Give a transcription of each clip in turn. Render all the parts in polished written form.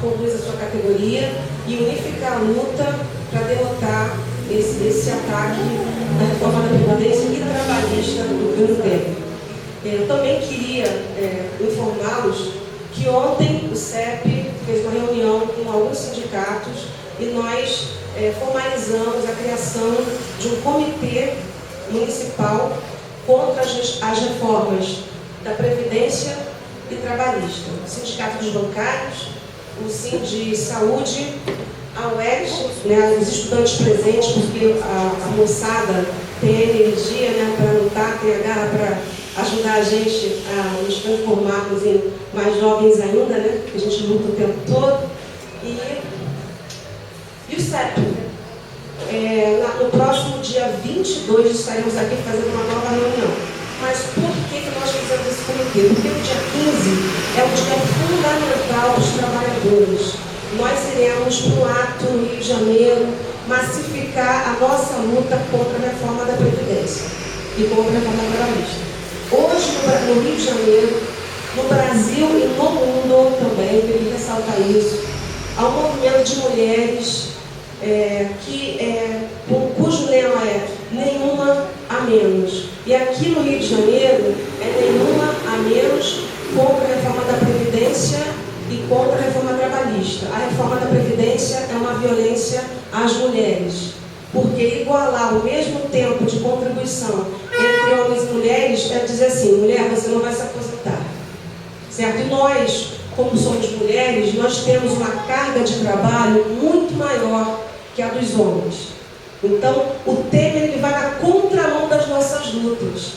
conduz a sua categoria e unificar a luta para derrotar esse ataque da reforma da Previdência e trabalhista do governo Temer. Eu também queria informá-los que ontem o CEP fez uma reunião com alguns sindicatos e nós formalizamos a criação de um comitê municipal contra as reformas da Previdência e trabalhista. O Sindicato dos Bancários, o Sind Saúde, a UERJ, né, os estudantes presentes, porque a moçada tem a energia, né, para lutar, tem a garra para ajudar a gente a nos transformarmos em mais jovens ainda, né, que a gente luta o tempo todo. E o CEP. No próximo dia 22 estaremos aqui fazendo uma nova reunião. Mas por que nós fizemos esse comitê? Porque o dia 15 é um dia fundamental dos trabalhadores. Nós iremos para um ato no Rio de Janeiro massificar a nossa luta contra a reforma da Previdência e contra a reforma trabalhista. Hoje, no Rio de Janeiro, no Brasil e no mundo também, eu queria ressaltar isso, há um movimento de mulheres cujo lema é nenhuma a menos. E aqui no Rio de Janeiro é nenhuma a menos contra a reforma da Previdência e contra a reforma trabalhista. A reforma da Previdência é uma violência às mulheres, porque igualar o mesmo tempo de contribuição entre homens e mulheres é dizer assim, mulher, você não vai se aposentar. Certo? E nós, como somos mulheres, nós temos uma carga de trabalho muito maior que a dos homens. Então, o Temer ele vai na contramão das nossas lutas.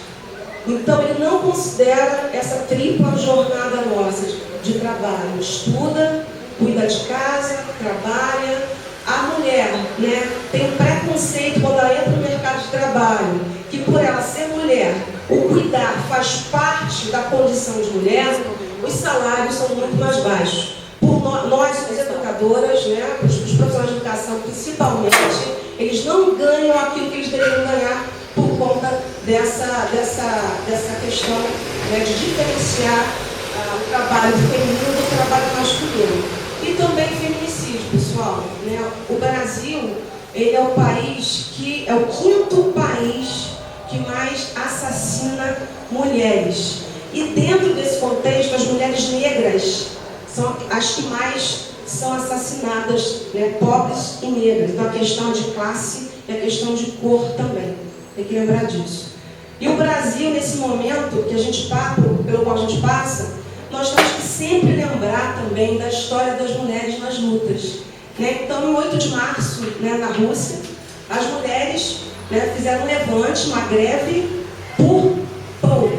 Então, ele não considera essa tripla jornada nossa de trabalho. Estuda, cuida de casa, trabalha. A mulher, né, tem preconceito quando ela entra no mercado de trabalho, que por ela ser mulher, o cuidar faz parte da condição de mulher, os salários são muito mais baixos. Nós, as educadoras, né, os profissionais de educação principalmente, eles não ganham aquilo que eles deveriam ganhar por conta dessa questão, né, de diferenciar o trabalho feminino do trabalho masculino. E também feminicídio, pessoal. Né? O Brasil, ele é o país que é o quinto país que mais assassina mulheres. E dentro desse contexto, as mulheres negras são as que mais são assassinadas, né? Pobres e negras. Então, a questão de classe e a questão de cor também. Tem que lembrar disso. E o Brasil, nesse momento que a gente pelo qual a gente passa, nós temos que sempre lembrar também da história das mulheres nas lutas. Né? Então, em 8 de março, né, na Rússia, as mulheres, né, fizeram um levante, uma greve por pão.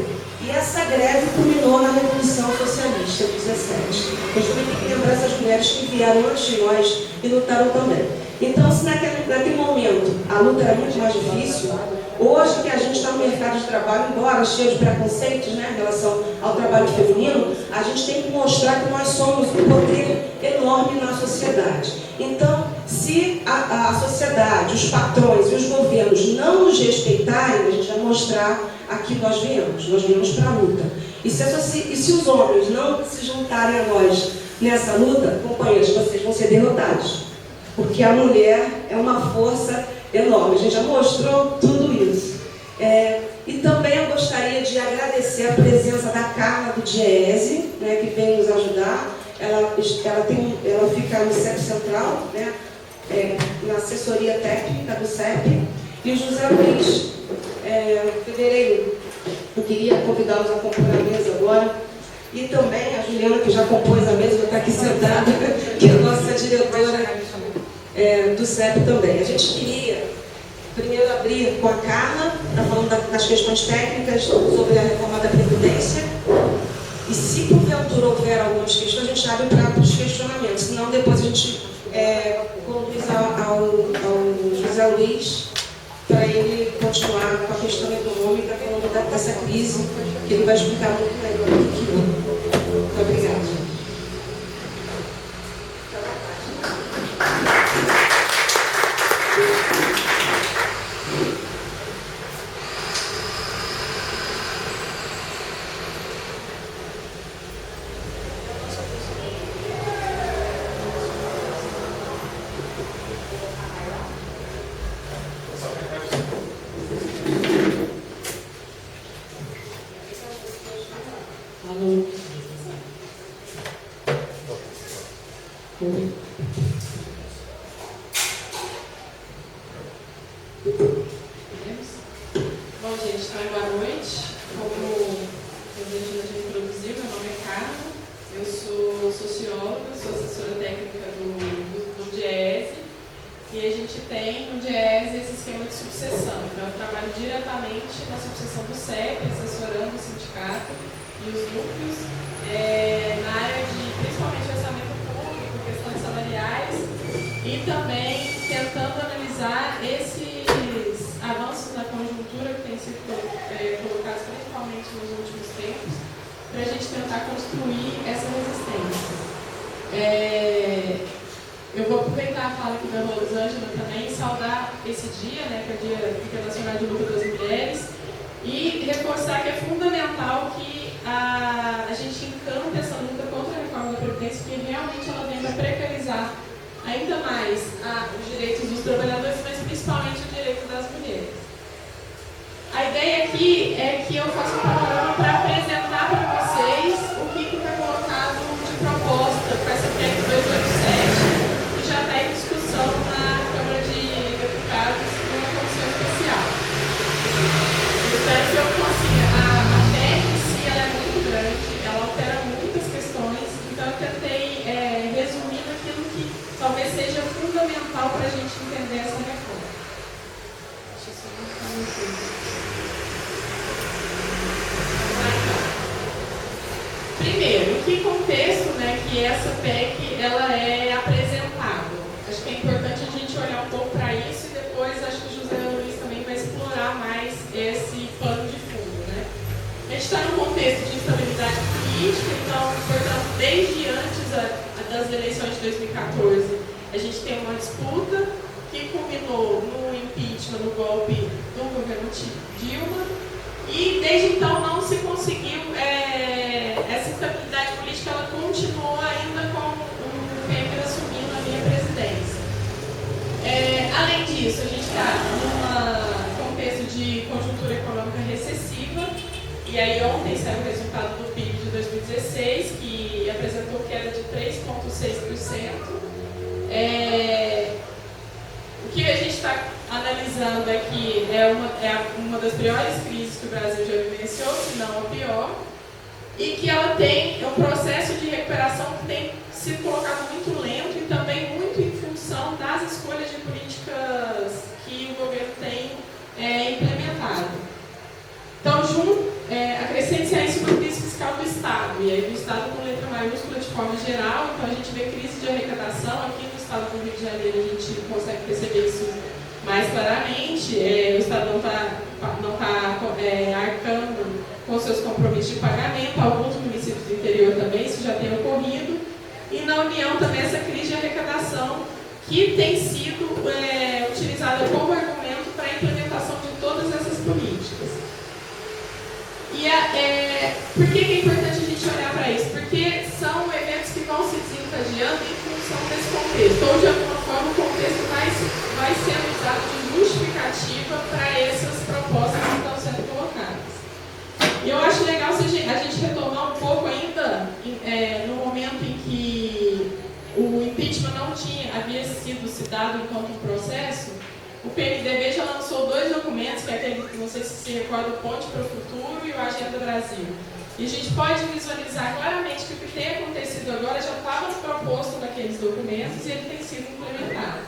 E essa greve culminou na Revolução Socialista de 17. Nós também temos que lembrar essas mulheres que vieram antes de nós e lutaram também. Então, se naquele momento a luta era muito mais difícil, hoje que a gente está no mercado de trabalho, embora cheio de preconceitos, né, em relação ao trabalho feminino, a gente tem que mostrar que nós somos um poder enorme na sociedade. Então, se a sociedade, os patrões e os governos não nos respeitarem, a gente vai mostrar a que nós viemos para a luta. E se os homens não se juntarem a nós nessa luta, companheiros, vocês vão ser derrotados. Porque a mulher é uma força enorme. A gente já mostrou tudo isso. E também eu gostaria de agradecer a presença da Carla do DIEESE, né, que vem nos ajudar. Ela fica no CEP Central, né, na assessoria técnica do CEP. E o José Luiz, fevereiro, eu queria convidá-los a compor a mesa agora. E também a Juliana, que já compôs a mesa, já está aqui sentada, que é a nossa diretora do CEP também. A gente queria primeiro abrir com a Carla, está falando das questões técnicas sobre a reforma da Previdência. E se porventura houver algumas questões, a gente abre para os questionamentos. Senão depois a gente conduz ao José Luiz para ele continuar com a questão econômica, falando dessa crise, que ele vai explicar muito melhor do que eu. Muito obrigada. Oi. Bom, gente, então, boa noite. Como a Regina já introduziu, meu nome é Carla, eu sou socióloga, sou assessora técnica do DIEESE, e a gente tem no DIEESE esse esquema de subseção. Então, eu trabalho diretamente na subseção do CEP, assessorando o sindicato e os núcleos, na área de, principalmente, orçamento público, questões salariais, e também tentando analisar esses avanços na conjuntura que têm sido colocados principalmente nos últimos tempos, para a gente tentar construir essa resistência. Eu vou aproveitar a fala aqui da Rosângela também e saudar esse dia, né, que é o Dia Internacional de Luta das Mulheres, e reforçar que é fundamental que a gente encante essa luta contra a reforma da Previdência, porque realmente ela vem para precarizar ainda mais os direitos dos trabalhadores, mas principalmente o direito das mulheres. A ideia aqui é que eu faça um panorama para apresentar para vocês o que foi colocado de proposta com essa PEC 287, que já está em discussão na Câmara de Deputados numa comissão especial. Eu espero que eu consiga. A PEC em si ela é muito grande, ela altera muitas questões, então eu tentei resumir naquilo que talvez seja fundamental para a gente entender essa reforma. Deixa eu só marcar uma coisa. Primeiro, em que contexto, né, que essa PEC ela é apresentada? Acho que é importante a gente olhar um pouco para isso e depois acho que o José Luiz também vai explorar mais esse pano de fundo, né? A gente está num contexto de instabilidade política, então, portanto, desde antes das eleições de 2014, a gente tem uma disputa que culminou no impeachment, no golpe do governo Dilma, e desde então não se conseguiu, essa estabilidade política ela continuou ainda com o Temer assumindo a minha presidência. Além disso, a gente está num contexto de conjuntura econômica recessiva, e aí ontem saiu o resultado do PIB de 2016, que apresentou queda de 3,6%. O que a gente está analisando aqui é uma das piores crises que o Brasil já vivenciou, se não a pior, e que ela tem um processo de recuperação que tem sido colocado muito lento e também muito em função das escolhas de políticas que o governo tem implementado. Então, acrescente-se a isso uma crise fiscal do Estado, e aí do Estado com letra maiúscula de forma geral, então a gente vê crise de arrecadação. Aqui no Estado do Rio de Janeiro a gente consegue perceber isso mais claramente. O Estado não está arcando com seus compromissos de pagamento, alguns municípios do interior também isso já tem ocorrido, e na União também essa crise de arrecadação que tem sido utilizada como argumento para a implementação de todas essas políticas. E por que é importante a gente olhar para isso? Porque são eventos que vão se desencadeando em função desse contexto, ou de alguma forma o contexto vai sendo usado de justificativa para essas propostas que estão sendo colocadas. E eu acho legal a gente retomar um pouco ainda no momento em que o impeachment não havia sido citado enquanto um processo. O PMDB já lançou 2 documentos, que é aquele que não sei se recorda, o Ponte para o Futuro e o Agenda Brasil. E a gente pode visualizar claramente que o que tem acontecido agora já estava proposto naqueles documentos e ele tem sido implementado.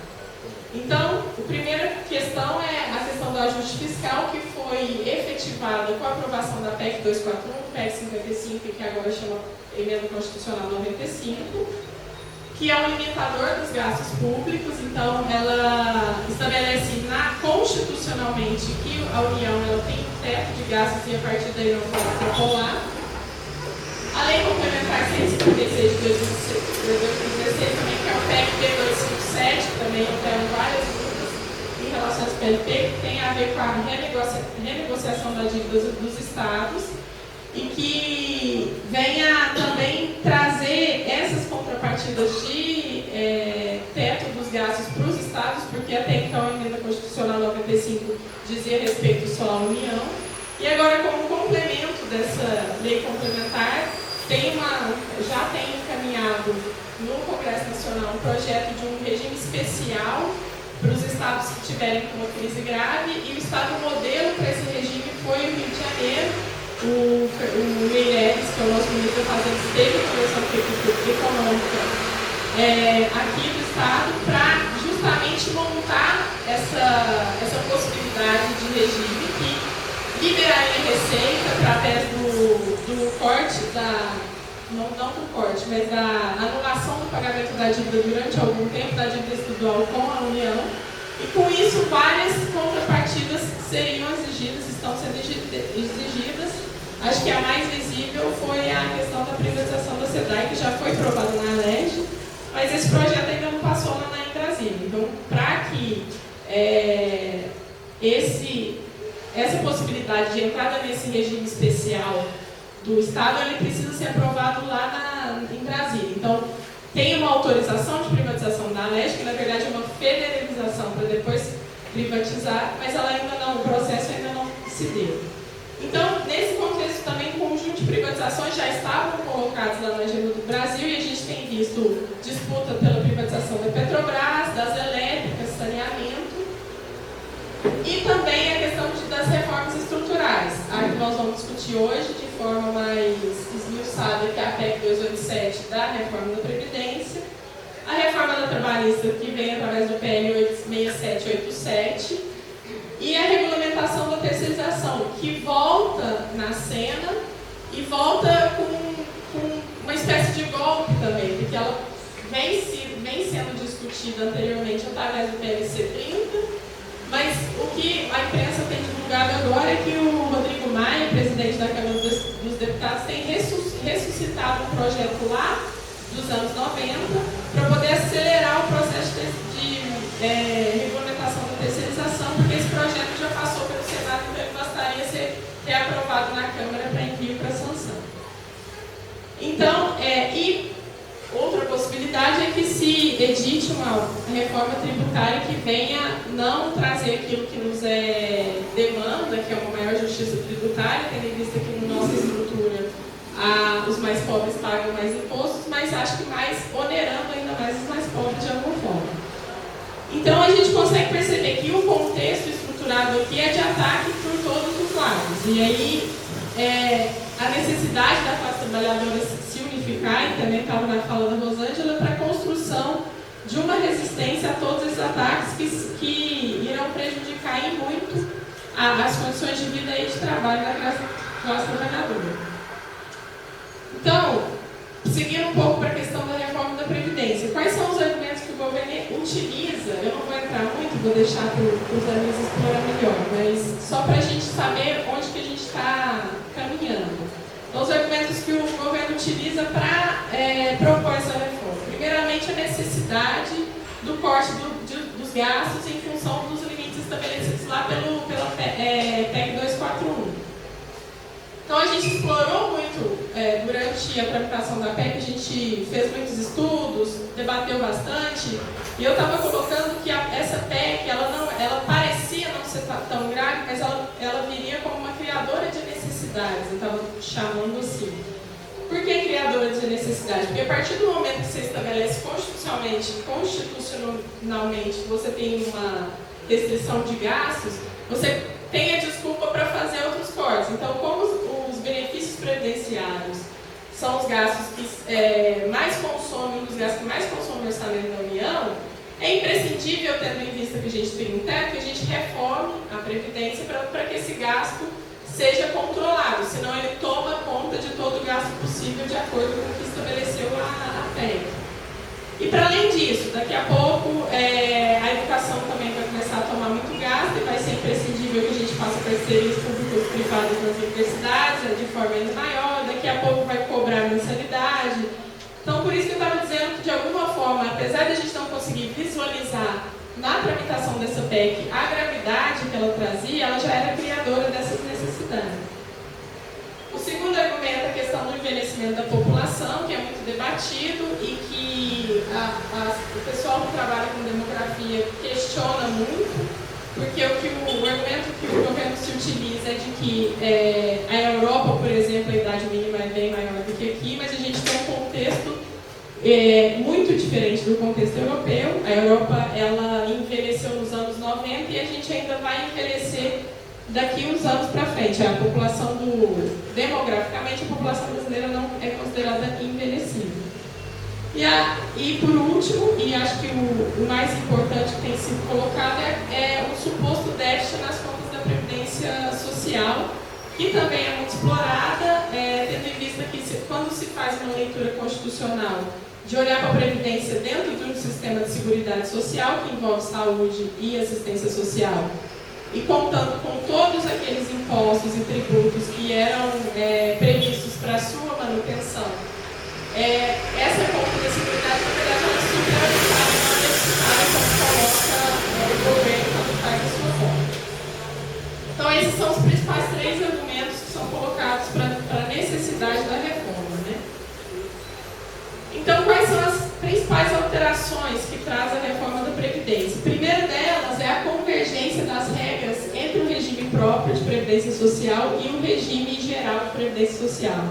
Então, a primeira questão é a questão do ajuste fiscal, que foi efetivada com a aprovação da PEC 241, PEC 55, que agora chama Emenda Constitucional 95, que é um limitador dos gastos públicos. Então, ela estabelece constitucionalmente que a União ela tem um teto de gastos e a partir daí não pode extrapolar. A Lei Complementar 156 de 2016 também, que é o PEC 257, que também tem várias lutas em relação às PLP, que tem a ver com a renegociação da dívida dos estados e que venha também trazer essas contrapartidas de teto dos gastos para os estados, porque até então a Emenda Constitucional 95 dizia respeito só à União. E agora, como complemento dessa lei complementar, já tem encaminhado no Congresso Nacional um projeto de um regime especial para os estados que tiverem uma crise grave, e o estado modelo para esse regime foi o Rio de Janeiro. O Meirelles, que é o nosso ministro da Fazenda, esteve conversando com a equipe econômica aqui do estado para justamente montar essa possibilidade de regime que liberaria receita através do corte não do corte, mas da anulação do pagamento da dívida durante algum tempo, da dívida estadual com a União, e com isso várias contrapartidas seriam exigidas, estão sendo exigidas. Acho que a mais visível foi a questão da privatização da SEDAI, que já foi aprovada na ALERJ, mas esse projeto ainda não passou lá em Brasília. Então, para que essa possibilidade de entrada nesse regime especial do Estado, ele precisa ser aprovado lá em Brasília. Então, tem uma autorização de privatização da ALERJ, que na verdade é uma federalização para depois privatizar, mas ela ainda não, o processo ainda não se deu. Então, nesse contexto também, um conjunto de privatizações já estavam colocados lá na agenda do Brasil, e a gente tem visto disputa pela privatização da Petrobras, das elétricas, saneamento, e também a questão das reformas estruturais. A que nós vamos discutir hoje de forma mais esmiuçada, que é a PEC 287 da reforma da Previdência, a reforma da Trabalhista, que vem através do PL 6787, e a regulamentação da terceirização, que volta na cena e volta com uma espécie de golpe também, porque ela vem sendo discutida anteriormente através do PLC 30, mas o que a imprensa tem divulgado agora é que o Rodrigo Maia, presidente da Câmara dos Deputados, tem ressuscitado um projeto lá dos anos 90 para poder acelerar o processo de regulamentação da terceirização, porque esse projeto já passou pelo Senado, então ele bastaria ser reaprovado na Câmara para envio para sanção. Então, e outra possibilidade é que se edite uma reforma tributária que venha não trazer aquilo que nos demanda, que é uma maior justiça tributária, tendo em vista que na nossa estrutura os mais pobres pagam mais impostos, mas acho que mais onerando ainda mais os mais pobres de alguma forma. Então a gente consegue perceber que o contexto estruturado aqui é de ataque por todos os lados. E aí a necessidade da classe trabalhadora se unificar, e também estava na fala da Rosângela, para a construção de uma resistência a todos esses ataques que irão prejudicar em muito as condições de vida e de trabalho da classe trabalhadora. Então, seguindo um pouco para a questão da reforma da Previdência, quais são os argumentos que o governo utiliza? Eu não vou entrar muito, vou deixar para os amigos explorar melhor, mas só para a gente saber onde que a gente está caminhando. Então, os argumentos que o governo utiliza para propor essa reforma. Primeiramente, a necessidade do corte dos gastos em função dos limites estabelecidos lá pela PEC 241. Então, a gente explorou muito durante a tramitação da PEC, a gente fez muitos estudos, debateu bastante, e eu estava colocando que essa PEC, ela parecia não ser tão grave, mas ela viria como uma criadora de necessidades, eu estava chamando assim. Por que criadora de necessidades? Porque a partir do momento que você estabelece constitucionalmente, que você tem uma restrição de gastos, você tem a desculpa para fazer outros cortes. Então, como os benefícios previdenciários são os gastos que mais consomem, os gastos que mais consomem o orçamento da União, é imprescindível, tendo em vista que a gente tem um teto, que a gente reforme a Previdência para que esse gasto seja controlado, senão ele toma conta de todo o gasto possível de acordo com o que estabeleceu a PEC. E para além disso, daqui a pouco a educação também vai começar a tomar muito gasto e vai ser imprescindível que a gente faça parcerias públicas e privadas nas universidades de forma ainda maior, daqui a pouco vai cobrar mensalidade. Então, por isso que eu estava dizendo que, de alguma forma, apesar de a gente não conseguir visualizar na tramitação dessa PEC a gravidade que ela trazia, ela já era criadora dessas necessidades. O segundo argumento é a questão do envelhecimento da população, que é muito debatido e que o pessoal que trabalha com demografia questiona muito, porque o argumento que o governo se utiliza é de que a Europa, por exemplo, a idade mínima é bem maior do que aqui, mas a gente tem um contexto muito diferente do contexto europeu. A Europa, ela envelheceu nos anos 90 e a gente ainda vai envelhecer daqui uns anos para frente. Demograficamente, a população brasileira não é considerada envelhecida. E por último, e acho que o mais importante que tem sido colocado é o suposto déficit nas contas da Previdência Social, que também é muito explorada, tendo em vista que quando se faz uma leitura constitucional de olhar para a Previdência dentro de um sistema de seguridade social, que envolve saúde e assistência social, e contando com todos aqueles impostos e tributos que eram previstos para a sua manutenção, essa conta da seguridade, na verdade, ela é superavitária e não é necessária como coloca o governo quando faz a sua conta. Então, esses são os principais 3 argumentos que são colocados para a necessidade da reforma, né? Então, quais são as principais alterações que traz a reforma da Previdência? A primeira delas é a convergência das regras entre o regime próprio de Previdência Social e o regime geral de Previdência Social.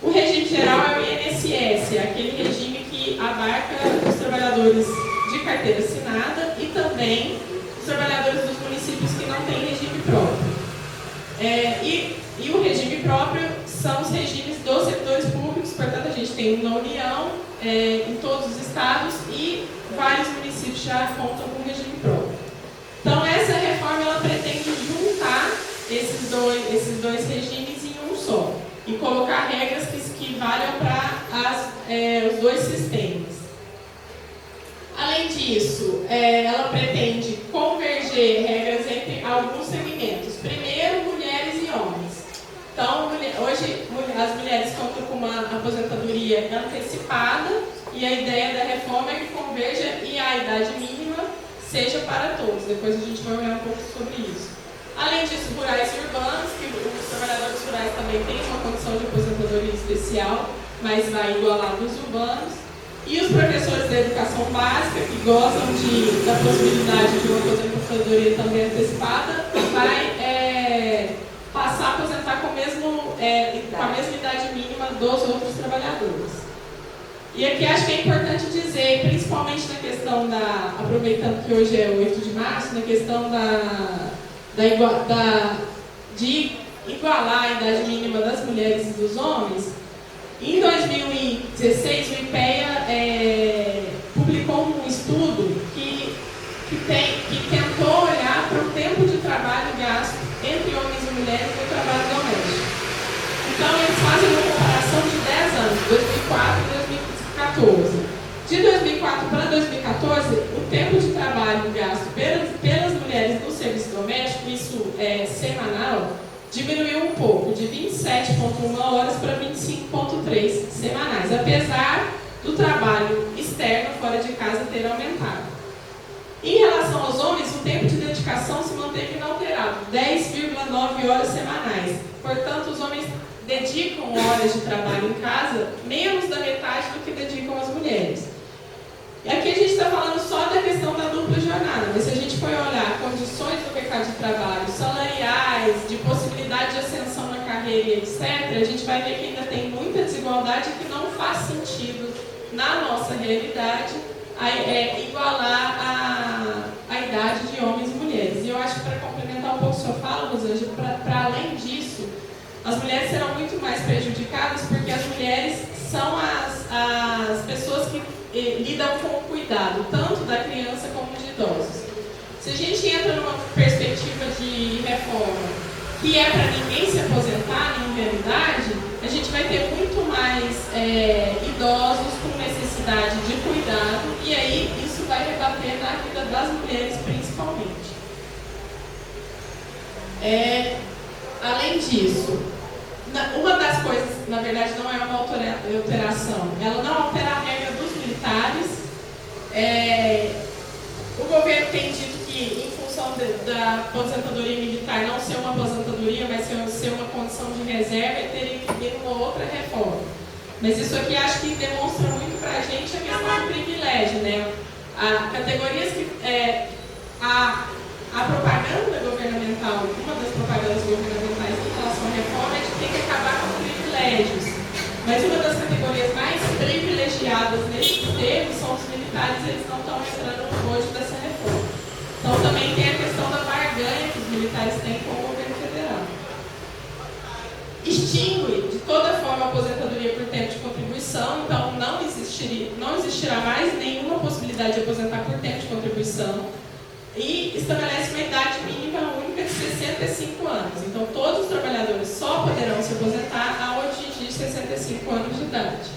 O regime geral é o INSS, é aquele regime que abarca os trabalhadores de carteira assinada e também os trabalhadores dos municípios que não têm regime próprio. E o regime próprio são os regimes dos servidores públicos, portanto, a gente tem na União, em todos os estados, e vários municípios já contam com regime próprio. Então, essa reforma ela pretende juntar esses dois regimes em um só e colocar regras que valham para os dois sistemas. Além disso, ela pretende converger regras entre alguns segmentos. Primeiro, mulheres e homens. Então, hoje, as mulheres contam com uma aposentadoria antecipada e a ideia da reforma é que converja e a idade mínima seja para todos. Depois a gente vai olhar um pouco sobre isso. Além disso, rurais e urbanos, que os trabalhadores rurais também têm uma condição de aposentadoria especial, mas vai igualar dos urbanos. E os professores da educação básica, que gozam da possibilidade de uma aposentadoria também antecipada, vai passar a aposentar com a mesma idade mínima dos outros trabalhadores. E aqui acho que é importante dizer, principalmente na questão aproveitando que hoje é 8 de março, na questão de igualar a idade mínima das mulheres e dos homens. Em 2016, o IPEA publicou um estudo que tentou olhar para o tempo de trabalho gasto entre homens e mulheres no trabalho doméstico. Então, eles fazem uma comparação de 10 anos, 2004 e 2014. De 2004 para 2014, o tempo de trabalho gasto pelas mulheres no serviço doméstico, isso é semanal, diminuiu um pouco, de 27,1 horas para 25,3 semanais, apesar do trabalho externo fora de casa ter aumentado. Em relação aos homens, o tempo de dedicação se manteve inalterado, 10,9 horas semanais. Portanto, os homens dedicam horas de trabalho em casa menos da metade do que dedicam as mulheres. E aqui a gente está falando só da questão da dupla jornada, mas se a gente for olhar condições do mercado de trabalho, salariais, de possibilidade de ascensão na carreira e etc., a gente vai ver que ainda tem muita desigualdade que não faz sentido, na nossa realidade, igualar a idade de homens e mulheres. E eu acho que, para complementar um pouco a sua fala, Rosângela, para além disso, as mulheres serão muito mais prejudicadas porque as mulheres são as pessoas que lidam com o cuidado, tanto da criança como de idosos. Se a gente entra numa perspectiva de reforma que é para ninguém se aposentar em realidade, a gente vai ter muito mais idosos com necessidade de cuidado e aí isso vai rebater na vida das mulheres principalmente. Além disso, uma das coisas, na verdade, não é uma alteração, ela não altera a regra dos militares. O governo tem dito que, em função da aposentadoria militar não ser uma aposentadoria, mas ser uma condição de reserva, e teria que vir uma outra reforma. Mas isso aqui acho que demonstra muito para a gente a questão do privilégio, né? Categorias que a propaganda governamental, uma das propagandas governamentais em relação à reforma é de ter que acabar com privilégios. Mas uma das categorias mais privilegiadas nesse militares eles não estão entrando no bojo dessa reforma. Então também tem a questão da barganha que os militares têm com o governo federal. Extingue de toda forma a aposentadoria por tempo de contribuição, então não existirá mais nenhuma possibilidade de aposentar por tempo de contribuição. E estabelece uma idade mínima única de 65 anos. Então, todos os trabalhadores só poderão se aposentar ao atingir 65 anos de idade.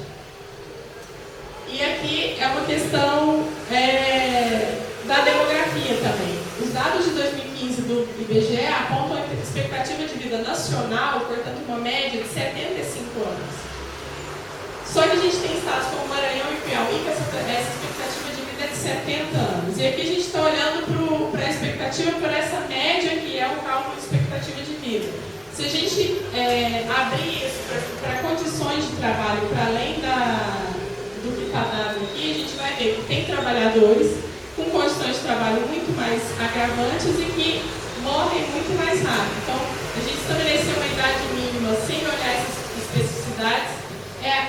E aqui é uma questão da demografia também. Os dados de 2015 do IBGE apontam a expectativa de vida nacional, portanto, uma média de 75 anos. Só que a gente tem estados como Maranhão e Piauí que essa expectativa de vida é de 70 anos. E aqui a gente está olhando para a expectativa, por essa média que é o cálculo de expectativa de vida. Se a gente abrir isso para condições de trabalho, para além do que está dado aqui, a gente vai ver que tem trabalhadores com condições de trabalho muito mais agravantes e que morrem muito mais rápido. Então, a gente estabeleceu uma idade mínima sem olhar essas especificidades,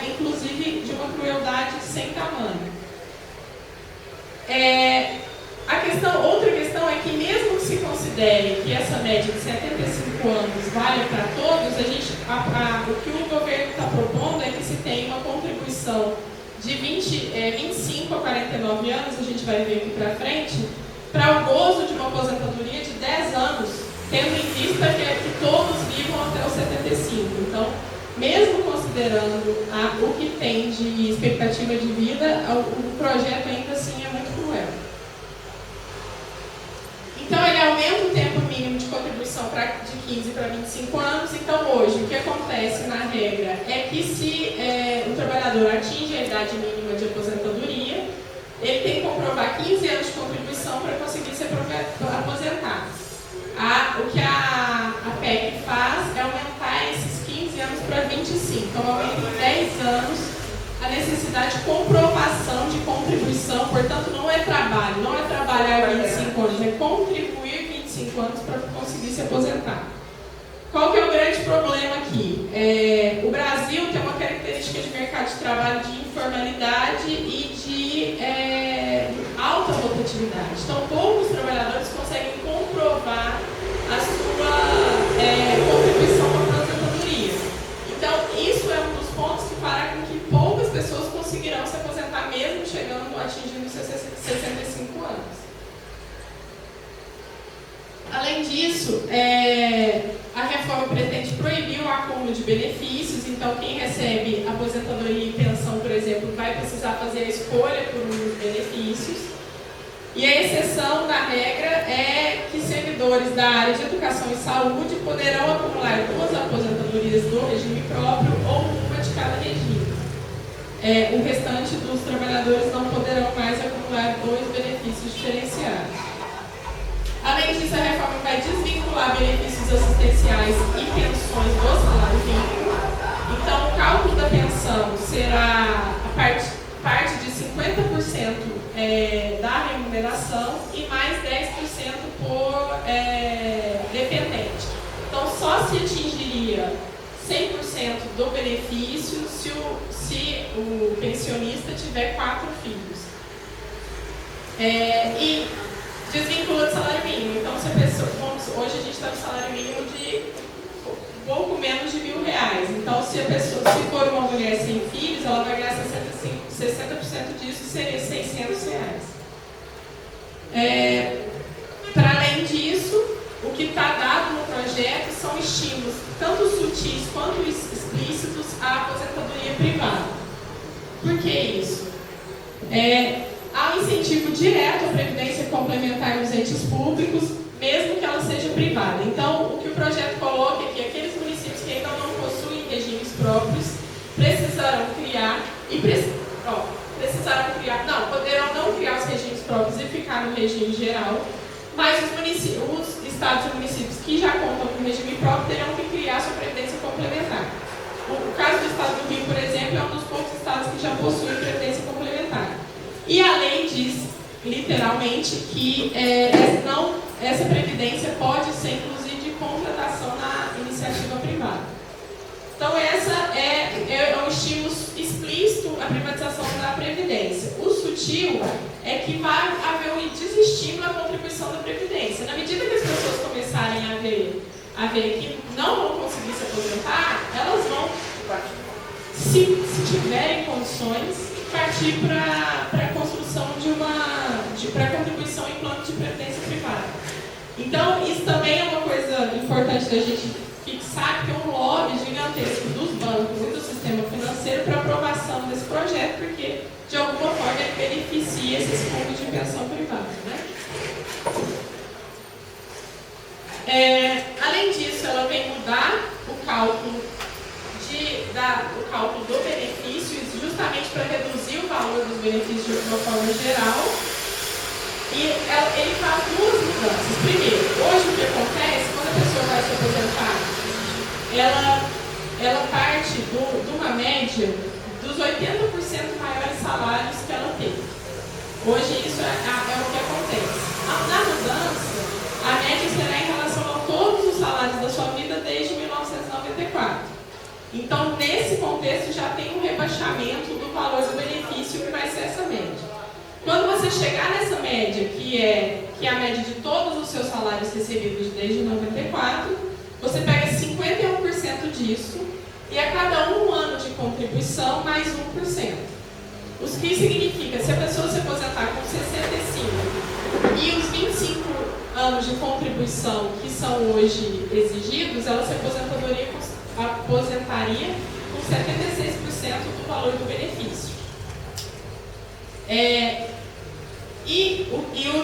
inclusive de uma crueldade sem tamanho. Outra questão é que mesmo que se considere que essa média de 75 anos vale para todos, o que o governo está propondo é que se tenha uma contribuição de 25 a 49 anos, a gente vai ver aqui para frente, para o gozo de uma aposentadoria de 10 anos, tendo em vista que todos vivam até os 75. Então, mesmo considerando o que tem de expectativa de vida, o projeto ainda assim é muito cruel. Então, ele aumenta o tempo mínimo de contribuição de 15 para 25 anos. Então, hoje, o que acontece na regra é que se o trabalhador atinge a idade mínima de aposentadoria, ele tem que comprovar 15 anos de contribuição para conseguir se aposentar. O que a PEC faz é aumentar esses 15 anos para 25. Então, aumenta em 10 anos a necessidade de comprovação de contribuição. Portanto, não é trabalho, não é trabalhar 25 anos, é contribuir 25 anos para conseguir se aposentar. Qual que é o grande problema aqui? O Brasil tem uma característica de mercado de trabalho de informalidade e de alta rotatividade. Então, poucos trabalhadores conseguem comprovar a sua contribuição para a aposentadoria. Então, isso é um dos pontos que fará com que poucas pessoas conseguirão se aposentar mesmo atingindo os 65 anos. Além disso, a reforma pretende proibir o acúmulo de benefícios. Então, quem recebe aposentadoria e pensão, por exemplo, vai precisar fazer a escolha por um dos benefícios. E a exceção da regra é que servidores da área de educação e saúde poderão acumular 2 aposentadorias do regime próprio ou uma de cada regime. O restante dos trabalhadores não poderão mais acumular 2 benefícios diferenciados. Além disso, a reforma vai desvincular benefícios assistenciais e pensões do salário mínimo. Então, o cálculo da pensão será a parte de 50% da remuneração e mais 10% por dependente. Então, só se atingiria 100% do benefício se o pensionista tiver 4 filhos. E desvincula do salário mínimo. Então, se a pessoa, hoje a gente está no salário mínimo de pouco menos de R$1.000. Então, se for uma mulher sem filhos, ela vai ganhar 60% disso, seria R$600. Para além disso, o que está dado no projeto são estímulos, tanto sutis quanto explícitos, à aposentadoria privada. Por que isso? Há um incentivo direto à previdência complementar nos entes públicos, mesmo que ela seja privada. Então, o que o projeto coloca é que aqueles municípios que ainda não possuem regimes próprios poderão não criar os regimes próprios e ficar no regime geral, mas os estados e municípios que já contam com regime próprio terão que criar sua previdência complementar. O caso do estado do Rio, por exemplo, é um dos poucos estados que já possuem previdência complementar. E além disso, literalmente, que essa previdência pode ser, inclusive, de contratação na iniciativa privada. Então, essa é um estímulo explícito à privatização da Previdência. O sutil é que vai haver um desestímulo à contribuição da Previdência. Na medida que as pessoas começarem a ver que não vão conseguir se aposentar, elas vão, se tiverem condições, partir para a construção para a contribuição em plano de previdência privada. Então, isso também é uma coisa importante da gente fixar, que tem um lobby gigantesco dos bancos e do sistema financeiro para aprovação desse projeto, porque, de alguma forma, ele beneficia esses fundos de pensão privada, né? Além disso, ela vem mudar o cálculo do benefício, justamente para reduzir o valor dos benefícios de uma forma geral. E ele faz duas mudanças. Primeiro, hoje o que acontece, quando a pessoa vai se aposentar, ela parte de uma média dos 80% maiores salários que ela tem. Hoje isso é o que acontece. Na mudança, a média será em relação a todos os salários da sua vida desde 1994. Então, nesse contexto, já tem um rebaixamento do valor do benefício, que vai ser essa média. Quando você chegar nessa média, que é a média de todos os seus salários recebidos desde 1994, você pega 51% disso, e a cada um ano de contribuição, mais 1%. O que significa, se a pessoa se aposentar com 65 e os 25 anos de contribuição que são hoje exigidos, ela se aposentaria com 76% do valor do benefício. E o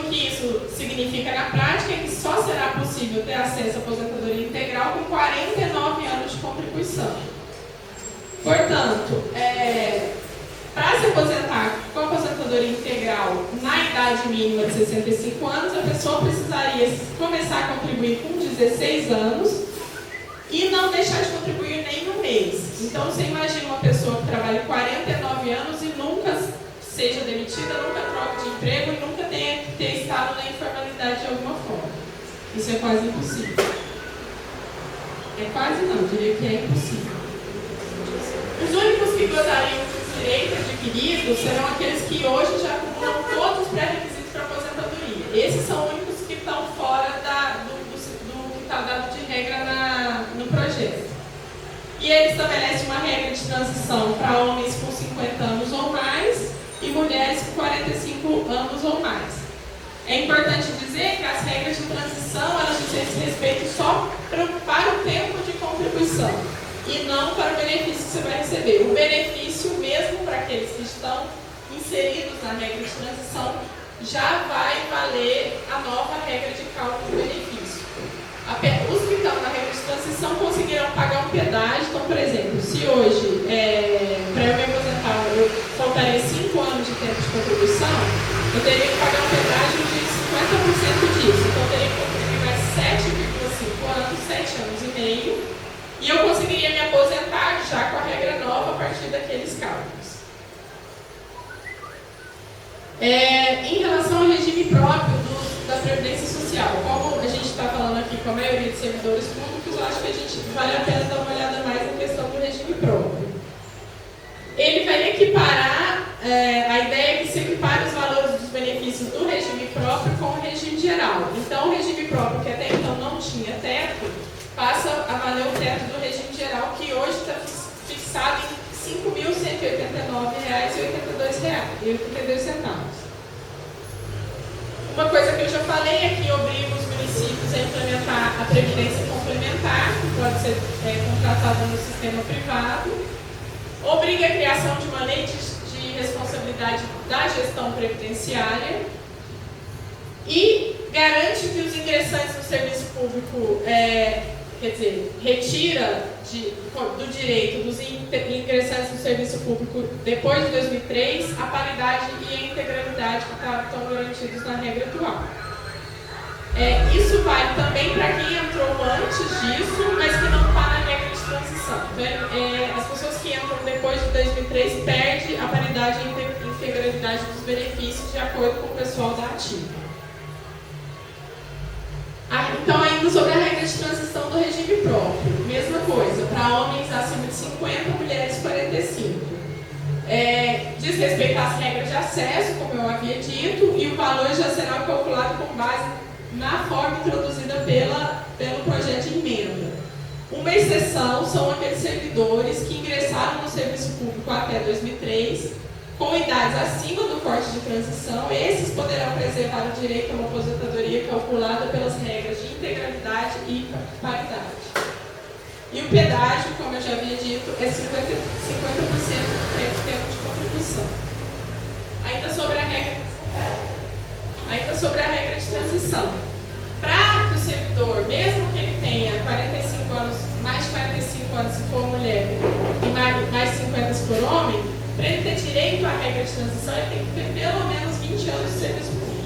que isso significa na prática é que só será possível ter acesso à aposentadoria integral com 49 anos de contribuição. Portanto, para se aposentar com a aposentadoria integral na idade mínima de 65 anos, a pessoa precisaria começar a contribuir com 16 anos e não deixar de contribuir nem um mês. Então, você imagina uma pessoa que trabalha 49 anos e nunca seja demitida, nunca troque de emprego e nunca tenha que ter estado na informalidade de alguma forma. Isso é quase impossível. É quase não, diria que é impossível. Os únicos que gozariam dos direitos adquiridos serão aqueles que hoje já acumulam todos os pré-requisitos para aposentadoria. Esses são os únicos que estão fora do que está dado de regra no projeto. E ele estabelece uma regra de transição para homens com 50 anos ou mais e mulheres com 45 anos ou mais. É importante dizer que as regras de transição elas dizem respeito só para o tempo de contribuição e não para o benefício que você vai receber. O benefício, mesmo para aqueles que estão inseridos na regra de transição, já vai valer a nova regra de cálculo do benefício. Os que estão na regra de transição conseguirão pagar um pedágio. Então, por exemplo, se hoje, para eu me aposentar, eu faltaria 5 anos de tempo de contribuição, eu teria que pagar um pedágio de 50% disso. Então, eu teria que contribuir mais 7,5 anos, 7 anos e meio, e eu conseguiria me aposentar já com a regra nova a partir daqueles cálculos. Em relação ao regime próprio da Previdência Social, como a gente está falando aqui com a maioria de servidores públicos, eu acho que vale a pena dar uma olhada mais na questão do regime próprio. Ele vai equiparar, a ideia é que se equipare os valores dos benefícios do regime próprio com o regime geral. Então, o regime próprio, que até então não tinha teto, passa a valer o teto do regime geral, que hoje está fixado em R$ 5.189,82. Uma coisa que eu já falei é que obriga os municípios a implementar a previdência complementar, que pode ser contratada no sistema privado, obriga a criação de uma lei de responsabilidade da gestão previdenciária e garante que os ingressantes no serviço público, retira do direito dos ingressantes no serviço público depois de 2003 a paridade e a integralidade que estão garantidos na regra atual. Isso vale também para quem entrou antes disso, mas que não está na regra de transição. Então, as pessoas que entram depois de 2003 perdem a paridade e a integralidade dos benefícios de acordo com o pessoal da ativa. Então, ainda sobre a regra de transição do regime próprio, mesma coisa, para homens acima de 50, mulheres 45. Diz respeito às regras de acesso, como eu havia dito, e o valor já será calculado com base na forma introduzida pelo projeto de emenda. Uma exceção são aqueles servidores que ingressaram no serviço público até 2003, com idades acima do corte de transição. Esses poderão preservar o direito a uma aposentadoria calculada pelas regras de integralidade e paridade. E o pedágio, como eu já havia dito, é 50% do tempo de contribuição. Ainda sobre a regra de transição. Para que o servidor, mesmo que ele tenha 45 anos, mais de 45 anos se for mulher, e mais de 50 se for homem, para ele ter direito à regra de transição, ele tem que ter pelo menos 20 anos de serviço público.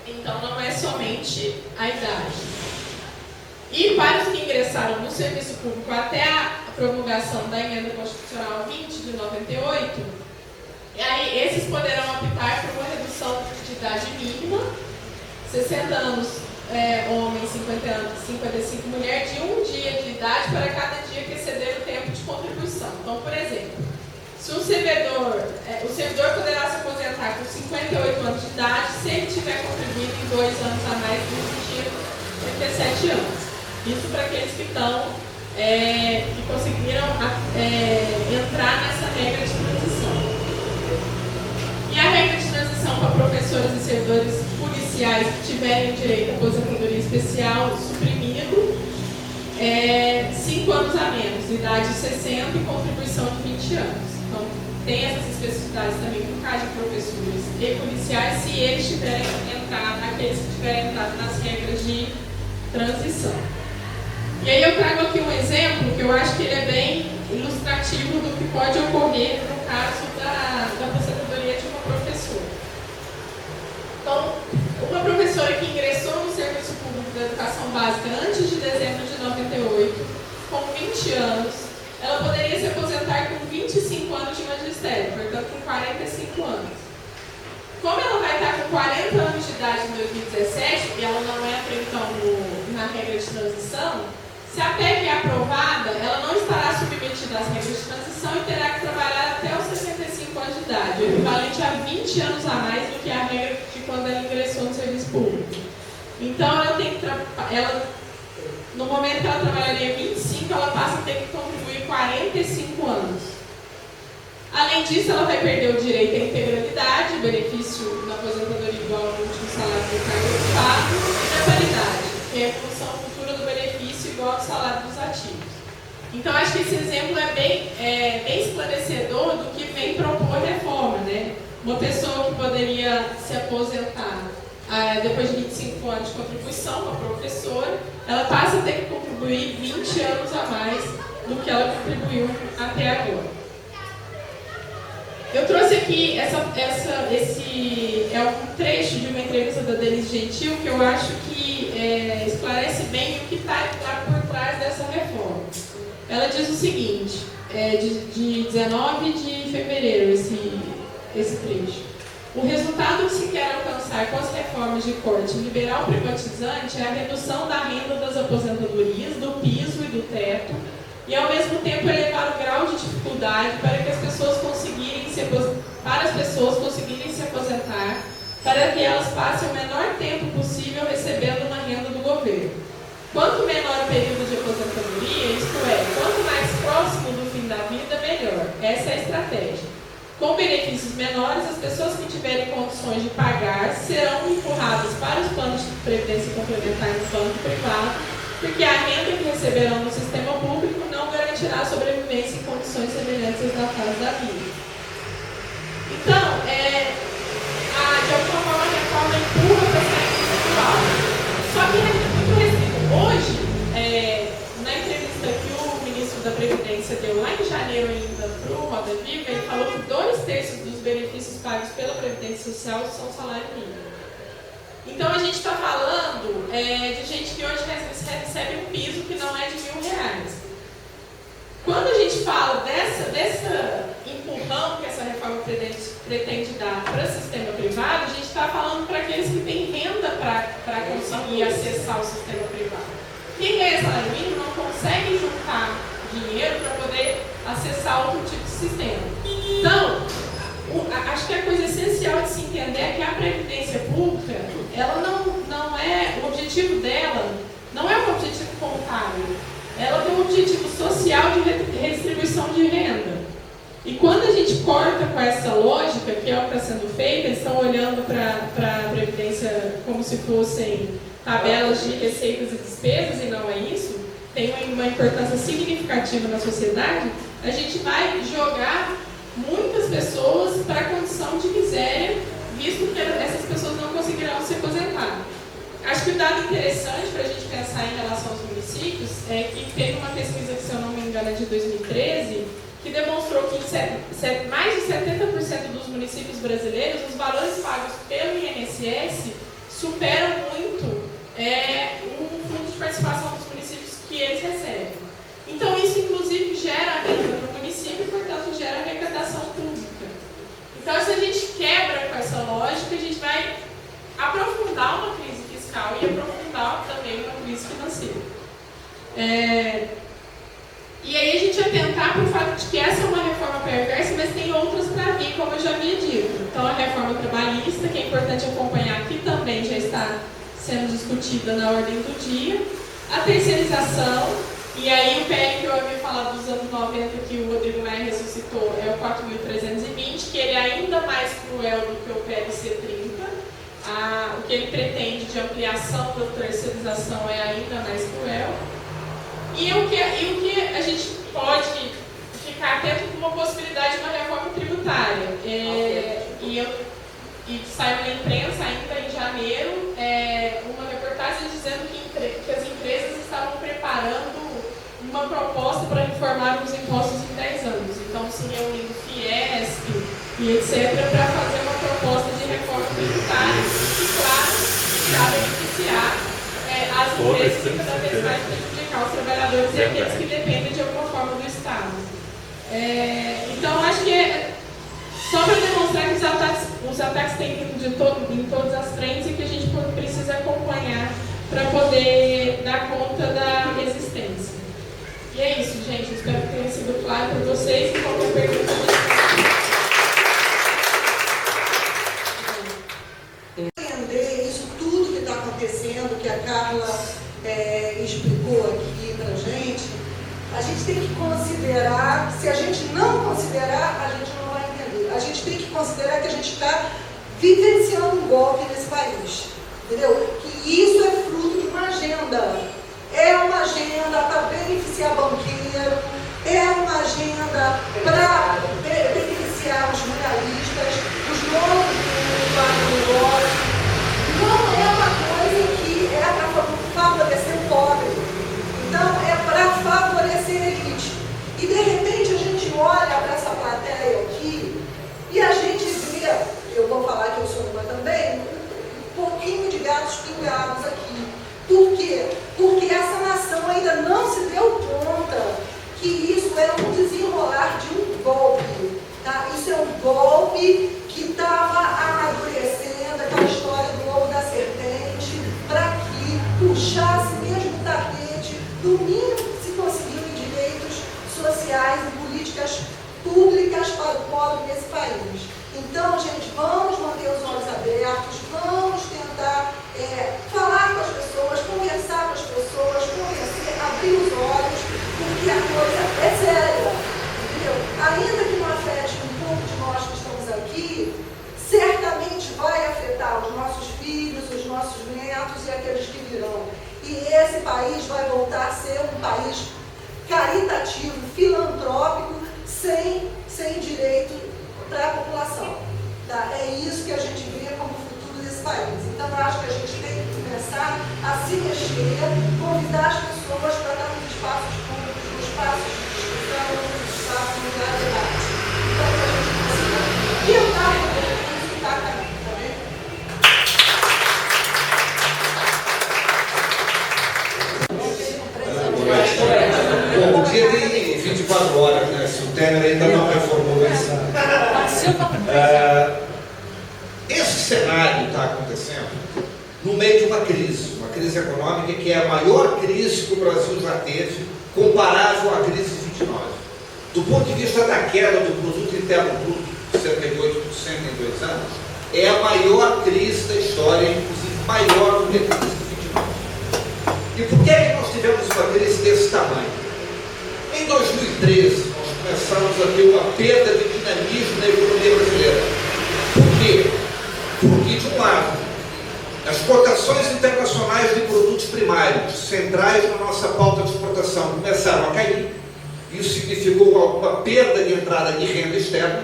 Então não é somente a idade. E para os que ingressaram no serviço público até a promulgação da Emenda Constitucional 20 de 98, aí esses poderão optar por uma redução de idade mínima, 60 anos homem, 50 anos, 55 mulher, de um dia de idade para cada dia que exceder o tempo de contribuição. Então, por exemplo, se o servidor poderá se aposentar com 58 anos de idade se ele tiver contribuído em 2 anos a mais do dia 37 anos. Isso para aqueles que conseguiram entrar nessa regra de transição. E a regra de transição para professores e servidores policiais que tiverem direito à aposentadoria especial suprimido, 5 anos a menos, idade de 60 e contribuição de 20 anos. Então, tem essas especificidades também no caso de professores e policiais, se eles tiverem entrado, aqueles que tiverem entrado nas regras de transição. E aí eu trago aqui um exemplo que eu acho que ele é bem ilustrativo do que pode ocorrer no caso da aposentadoria de uma professora. Então, uma professora que ingressou no Serviço Público da Educação Básica antes de dezembro de 98, com 20 anos, ela poderia se aposentar com 25 anos de magistério, portanto com 45 anos. Como ela vai estar com 40 anos de idade em 2017, e ela não entra então na regra de transição, se a PEC é aprovada, ela não estará submetida às regras de transição e terá que trabalhar até os 65 anos de idade, o equivalente a 20 anos a mais do que a regra de quando ela ingressou no serviço público. Então, no momento que ela trabalharia 25, ela passa a ter que contribuir 45 anos. Além disso, ela vai perder o direito à integralidade, o benefício da aposentadoria igual ao último salário do cargo ocupado, e da paridade, que é a função futura do benefício igual ao salário dos ativos. Então, acho que esse exemplo é bem esclarecedor do que vem propor reforma, né? Uma pessoa que poderia se aposentar depois de 25 anos de contribuição, uma professora, ela passa a ter que contribuir 20 anos a mais do que ela contribuiu até agora. Eu trouxe aqui esse é um trecho de uma entrevista da Denise Gentil que eu acho que esclarece bem o que está por trás dessa reforma. Ela diz o seguinte, de 19 de fevereiro, esse trecho. O resultado que se quer alcançar com as reformas de corte liberal privatizante é a redução da renda das aposentadorias, do piso e do teto, e ao mesmo tempo elevar o grau de dificuldade para as pessoas conseguirem se aposentar, para que elas passem o menor tempo possível recebendo uma renda do governo. Quanto menor o período de aposentadoria, isto é, quanto mais próximo do fim da vida, melhor. Essa é a estratégia. Com benefícios menores, as pessoas que tiverem condições de pagar serão empurradas para os planos de previdência complementar no banco privado, porque a renda que receberão no sistema público não garantirá a sobrevivência em condições semelhantes às da fase da vida. Então, de alguma forma, a reforma empurra para essa renda atual. Só que é muito restrito. Hoje, na entrevista que o ministro da Previdência deu lá em janeiro ainda para o Roda Viva, ele falou que 2/3 dos benefícios pagos pela Previdência Social são salário mínimo. Então a gente está falando de gente que hoje recebe um piso que não é de R$1.000. Quando a gente fala dessa empurrão que essa reforma pretende dar para o sistema privado, a gente está falando para aqueles que têm renda para conseguir acessar o sistema privado. Quem ganha salário mínimo não consegue juntar dinheiro para poder acessar outro tipo de sistema. Então, acho que a coisa essencial de se entender é que a Previdência Pública, ela não é, o objetivo dela não é um objetivo contábil, ela tem um objetivo social de redistribuição de renda. E quando a gente corta com essa lógica, que é o que está sendo feito, eles estão olhando para a Previdência como se fossem tabelas de receitas e despesas, e não é isso, tem uma importância significativa na sociedade, a gente vai jogar muitas pessoas para a condição de miséria, visto que essas pessoas não conseguirão se aposentar. Acho que o dado interessante para a gente pensar em relação aos municípios é que teve uma pesquisa que, se eu não me engano, é de 2013, que demonstrou que mais de 70% dos municípios brasileiros, os valores pagos pelo INSS superam muito o fundo de participação dos municípios que eles recebem. Então, isso, inclusive, gera renda para o município e, portanto, gera arrecadação pública. Então, se a gente quebra com essa lógica, a gente vai aprofundar uma crise fiscal e aprofundar também uma crise financeira. E aí a gente atentar para o fato de que essa é uma reforma perversa, mas tem outras para vir, como eu já havia dito. Então, a reforma trabalhista, que é importante acompanhar, que também já está sendo discutida na ordem do dia. A terceirização, e aí o PL que eu havia falado dos anos 90, que o Rodrigo Maia ressuscitou, é o 4.320, que ele é ainda mais cruel do que o PLC 30. O que ele pretende de ampliação da terceirização é ainda mais cruel. E o que a gente pode ficar atento com uma possibilidade de uma reforma tributária. E saiu na imprensa ainda em janeiro uma reportagem dizendo que as empresas estavam preparando uma proposta para reformar os impostos em 10 anos. Então, se reunindo Fiesp e etc., para fazer uma proposta de reforma tributária que, claro, irá beneficiar as empresas e cada vez mais prejudicar os trabalhadores e aqueles que dependem de alguma forma do Estado. Então, acho que só para demonstrar que os ataques têm vindo em todas as frentes e que a gente precisa acompanhar para poder dar conta da resistência. E é isso, gente. Espero que tenha sido claro para vocês. E qualquer pergunta, entender isso tudo que está acontecendo, que a Carla explicou aqui para a gente tem que considerar. Se a gente não considerar, a gente não vai entender. A gente tem que considerar que a gente está vivenciando um golpe nesse país, entendeu? Que isso é fruto de uma agenda. É uma agenda para beneficiar banqueiro, é uma agenda para beneficiar os ruralistas, os novos do agronegócio. Não é uma coisa que é para favorecer o pobre. Então, é para favorecer a elite. E, de repente, a gente olha para essa plateia aqui e a gente vê, eu vou falar que eu sou uma também, um pouquinho de gatos pingados aqui. Por quê? Porque essa nação ainda não se deu conta que isso é um desenrolar de um golpe. Tá? Isso é um golpe que estava amadurecendo, aquela história do ovo da serpente, para que puxasse mesmo o tapete do mínimo que se conseguiu em direitos sociais e políticas públicas para o pobre nesse país. Então, gente, vamos manter os olhos abertos, vamos tentar falar com as pessoas, conversar com as pessoas, conhecer, abrir os olhos, porque a coisa é séria, entendeu? Ainda que não afete um pouco de nós que estamos aqui, certamente vai afetar os nossos filhos, os nossos netos e aqueles que virão. E esse país vai voltar a ser um país caritativo, filantrópico, sem direito para a população. Tá? É isso que a gente vê como futuro desse país. Então, eu acho que a gente tem que começar a se mexer, convidar as pessoas para estar nos espaços públicos, nos espaços de discussão, nos espaços de debate. Então, que a gente consiga tentar isso que está caminho, tá bem? Bom, o dia tem 24 horas, né? Se o Temer ainda não reformou isso. Esse cenário está acontecendo no meio de uma crise crise econômica, que é a maior crise que o Brasil já teve, comparável à crise de 29. Do ponto de vista da queda do produto interno bruto, cerca de 8% em 2 anos, é a maior crise da história, inclusive maior do que a crise de 29. E por que é que nós tivemos uma crise desse tamanho? Em 2013, nós começamos a ter uma perda de dinamismo na economia brasileira. Por quê? Porque, de um lado, as cotações internacionais de produtos primários, centrais na nossa pauta de exportação, começaram a cair. Isso significou alguma perda de entrada de renda externa.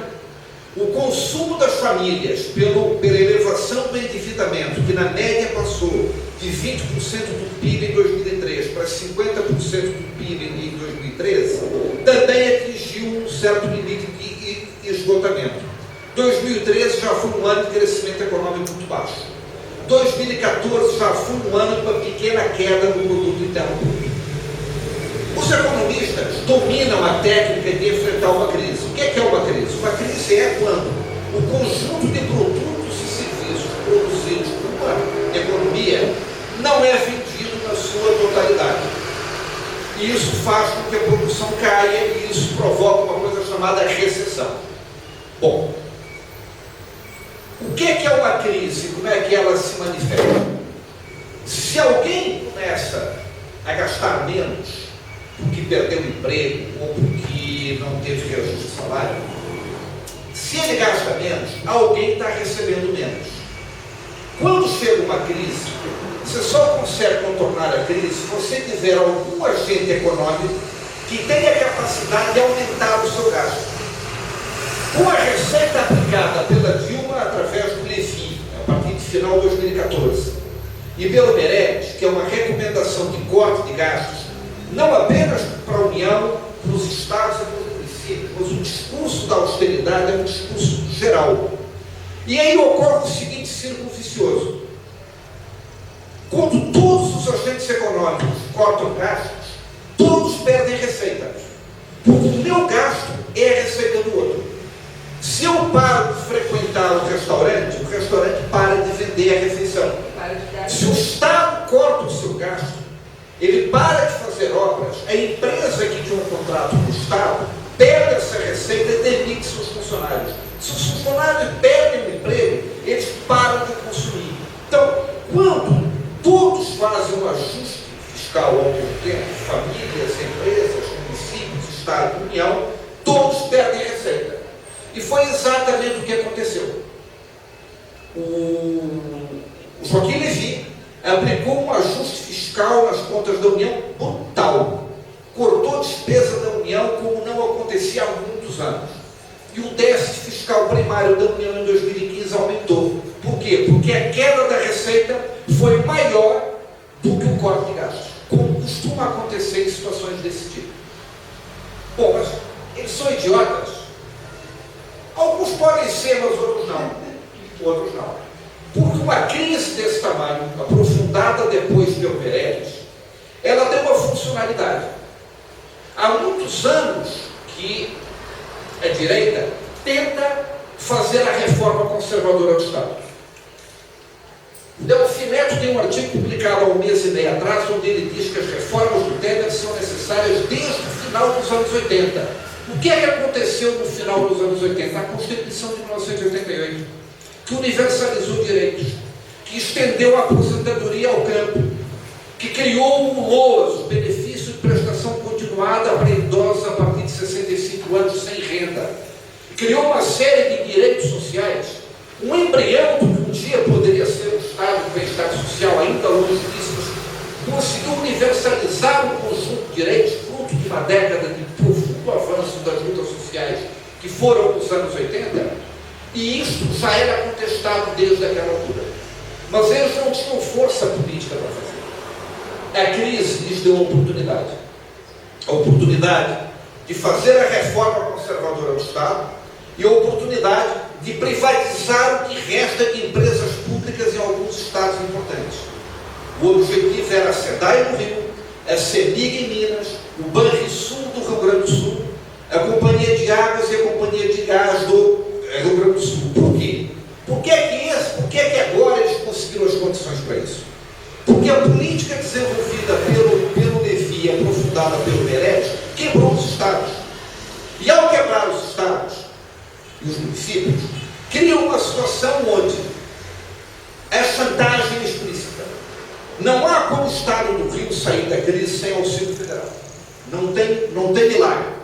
O consumo das famílias, pela elevação do endividamento, que na média passou de 20% do PIB em 2003 para 50% do PIB em 2013, também atingiu um certo limite de esgotamento. 2013 já foi um ano de crescimento econômico muito baixo. 2014 já foi um ano de uma pequena queda no produto interno bruto. Os economistas dominam a técnica de enfrentar uma crise. O que é uma crise? Uma crise é quando o conjunto de produtos e serviços produzidos por uma economia não é vendido na sua totalidade. E isso faz com que a produção caia e isso provoca uma coisa chamada recessão. Bom, o que é uma crise? Como é que ela se manifesta? Se alguém começa a gastar menos porque perdeu o emprego ou porque não teve reajuste de salário, se ele gasta menos, alguém está recebendo menos. Quando chega uma crise, você só consegue contornar a crise se você tiver algum agente econômico que tenha capacidade de aumentar o seu gasto. Com a receita aplicada pela Dilma através do Levi, a partir de final de 2014, e pelo Meirelles, que é uma recomendação de corte de gastos, não apenas para a União, para os Estados e para os municípios, mas o discurso da austeridade é um discurso geral. E aí ocorre o seguinte círculo vicioso. Quando todos os agentes econômicos cortam gastos, todos perdem receita. Porque o meu gasto é a receita do outro. Se eu paro de frequentar o restaurante para de vender a refeição. Se o Estado corta o seu gasto, ele para de fazer obras, a empresa que tinha um contrato com o Estado perde essa receita e demite seus funcionários. Se os funcionários perdem o emprego, eles param de consumir. Então, quando todos fazem um ajuste fiscal ao mesmo tempo, famílias, empresas, municípios, Estado e União, todos perdem receita. E foi exatamente o que aconteceu. O Joaquim Levy aplicou um ajuste fiscal nas contas da União brutal. Cortou despesa da União como não acontecia há muitos anos. E o déficit fiscal primário da União em 2015 aumentou. Por quê? Porque a queda da receita foi maior do que o corte de gastos, como costuma acontecer em situações desse tipo. Bom, mas eles são idiotas? Alguns podem ser, mas outros não. Outros não. Porque uma crise desse tamanho, aprofundada depois pelo Meirelles, ela tem uma funcionalidade. Há muitos anos que a direita tenta fazer a reforma conservadora do Estado. Delfim Neto tem um artigo publicado há um mês e meio atrás, onde ele diz que as reformas do Temer são necessárias desde o final dos anos 80. O que é que aconteceu no final dos anos 80? A Constituição de 1988, que universalizou direitos, que estendeu a aposentadoria ao campo, que criou o LOAS, o benefício de prestação continuada para idosos a partir de 65 anos sem renda, criou uma série de direitos sociais, um embrião do que um dia poderia ser um Estado de bem-estar social, ainda longe disso, conseguiu universalizar um conjunto de direitos, fruto de uma década de profundo avanço das lutas sociais que foram nos anos 80, e isso já era contestado desde aquela altura. Mas eles não tinham força política para fazer. A crise lhes deu a oportunidade de fazer a reforma conservadora do Estado e a oportunidade de privatizar o que resta de empresas públicas em alguns estados importantes. O objetivo era a SEDAI no Rio, a CEMIG em Minas, o Banrisul do Rio Grande do Sul, a Companhia de Águas e a Companhia de Gás do Rio Grande do Sul. Por quê? Por que é que agora eles conseguiram as condições para isso? Porque Porque a política desenvolvida pelo Levi, aprofundada pelo Meirelles, quebrou os estados. E ao quebrar os estados e os municípios, cria uma situação onde é chantagem explícita. Não há como o Estado do Rio sair da crise sem auxílio federal. Não tem milagre.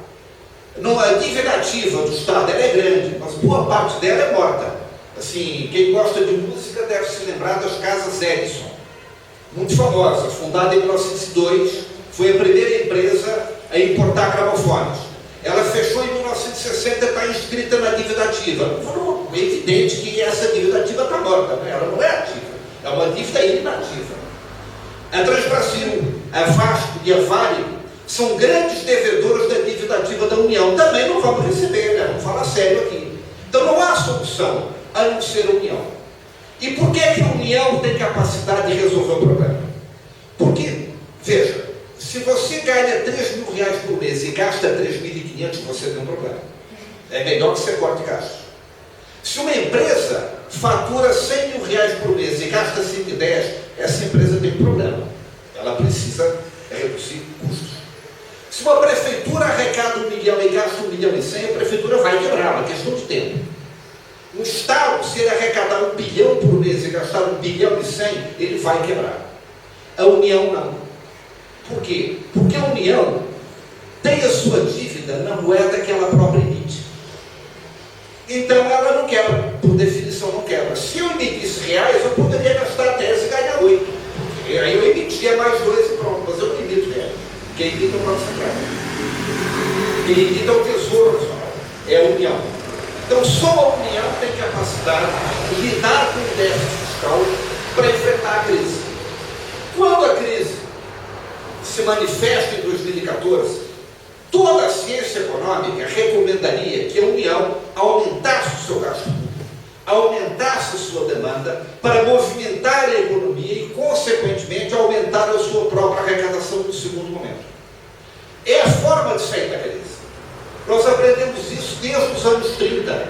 A dívida ativa do Estado ela é grande, mas boa parte dela é morta. Assim, quem gosta de música deve se lembrar das casas Edison, muito famosa, fundada em 1902, foi a primeira empresa a importar gramofones. Ela fechou em 1960 e está inscrita na dívida ativa. É evidente que essa dívida ativa está morta, né? Ela não é ativa, é uma dívida inativa. A Transbrasil, a Vasco e a Vale são grandes devedores da dívida ativa da União. Também não vamos receber, né? Vamos falar sério aqui. Então não há solução a não ser a União. E por que a União tem capacidade de resolver o problema? Porque, veja, se você ganha 3 mil reais por mês e gasta 3.500, você tem um problema. É melhor que você corte gastos. Se uma empresa fatura 100 mil reais por mês e gasta 110, essa empresa tem um problema. Ela precisa reduzir custos. Se uma prefeitura arrecada 1 milhão e gasta 1 milhão e 100, a prefeitura vai quebrar, é uma questão de tempo. O Estado, se ele arrecadar 1 bilhão por mês e gastar 1 bilhão e 100, ele vai quebrar. A União não. Por quê? Porque a União tem a sua dívida na moeda que ela própria emite. Então ela não quebra, por definição não quebra. Se eu emitisse reais, eu poderia gastar 10 e ganhar 8. E aí eu emitia mais 2 e pronto, mas eu não emito reais. Quem emite é o Banco Central. Quem emite é o Tesouro Nacional. É a União. Então só a União tem capacidade de lidar com o déficit fiscal para enfrentar a crise. Quando a crise se manifesta em 2014, toda a ciência econômica recomendaria que a União aumentasse o seu gasto público, aumentasse a sua demanda para movimentar a economia e, consequentemente, aumentar a sua própria arrecadação no segundo momento. É a forma de sair da crise. Nós aprendemos isso desde os anos 30,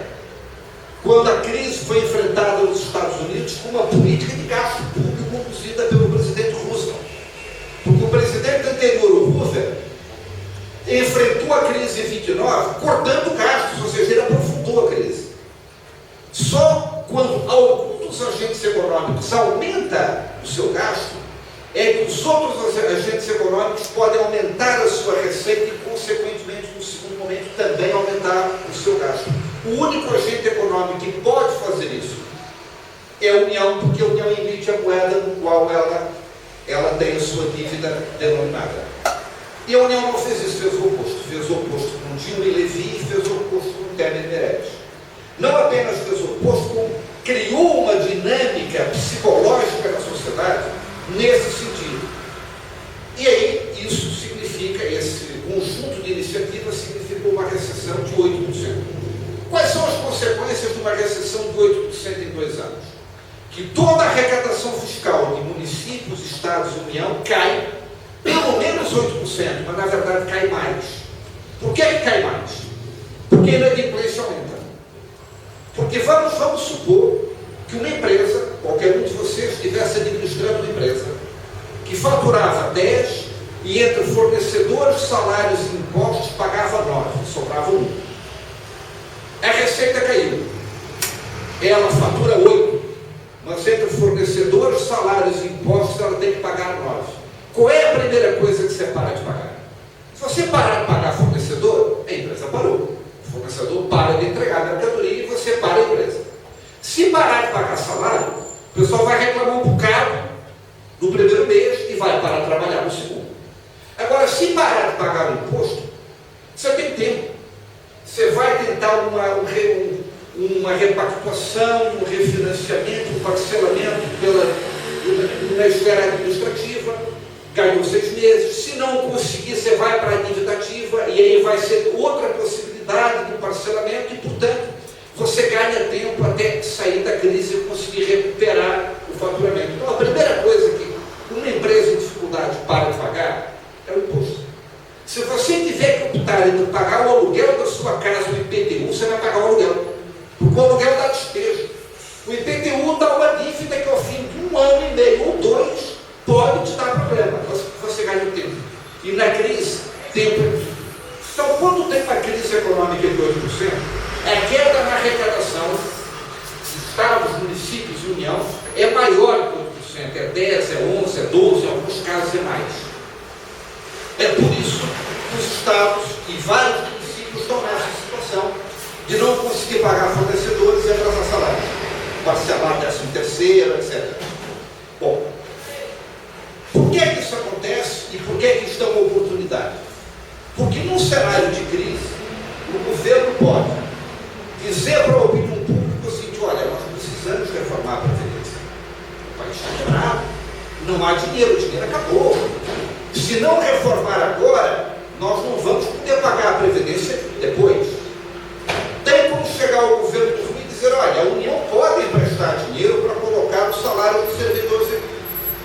quando a crise foi enfrentada nos Estados Unidos com uma política de gasto público conduzida pelo presidente Roosevelt. Porque o presidente anterior, o Roosevelt, enfrentou a crise em 29 cortando gastos, ou seja, ele aprofundou a crise. Só quando algum dos agentes econômicos aumenta o seu gasto, é que os outros agentes econômicos podem aumentar a sua receita e, consequentemente, no segundo momento, também aumentar o seu gasto. O único agente econômico que pode fazer isso é a União, porque a União emite a moeda no qual ela tem a sua dívida denominada. E a União não fez isso, fez o oposto. Fez o oposto com Dilma e Levi e fez o oposto com Temer e Meirelles. Não apenas fez o oposto, como criou uma dinâmica psicológica na sociedade nesse sentido. E aí, isso significa, esse conjunto de iniciativas significou uma recessão de 8%. Quais são as consequências de uma recessão de 8% em 2 anos? Que toda a arrecadação fiscal de municípios, estados e União cai pelo menos 8%, mas na verdade cai mais. Por que cai mais? Porque a inadimplência aumenta. Porque vamos supor que uma empresa, qualquer um de vocês, estivesse administrando uma empresa que faturava 10 e entre fornecedores, salários e impostos pagava 9, sobrava 1. A receita caiu. Ela fatura 8, mas entre fornecedores, salários e impostos ela tem que pagar 9. Qual é a primeira coisa que você para de pagar? Se você parar de pagar fornecedor, a empresa parou. O fornecedor para de entregar a mercadoria e você para a empresa. Se parar de pagar salário, o pessoal vai reclamar um bocado no primeiro mês e vai parar de trabalhar no segundo. Agora, se parar de pagar o imposto, você tem tempo. Você vai tentar uma repactuação, um refinanciamento, um parcelamento na esfera administrativa, ganhou 6 meses. Se não conseguir, você vai para a dívida ativa e aí vai ser outra possibilidade de parcelamento e, portanto, você ganha tempo até sair da crise e conseguir recuperar o faturamento. Então, a primeira coisa que uma empresa em dificuldade para de pagar é o imposto. Se você tiver que optar entre pagar o aluguel da sua casa no IPTU, você vai pagar o aluguel. Porque o aluguel dá despejo. O IPTU dá uma dívida que ao fim de 1 ano e meio ou 2, pode te dar problema, você ganha tempo. E na crise, tempo. Então, quando tem uma crise econômica de 8%, a queda na arrecadação de estados, municípios e União é maior que 8%, é 10, é 11, é 12, em alguns casos é mais. É por isso que os estados e vários municípios estão nessa situação de não conseguir pagar fornecedores e atrasar salários, parcelar 13º, etc. Bom, por que isso acontece e por que isso é uma oportunidade? Porque num cenário de crise, o governo pode dizer para a opinião pública o seguinte: olha, nós precisamos reformar a Previdência. O país está quebrado, não há dinheiro, o dinheiro acabou. Se não reformar agora, nós não vamos poder pagar a Previdência depois. Tem como chegar ao governo do Rio e dizer: olha, a União pode emprestar dinheiro para colocar o salário dos servidores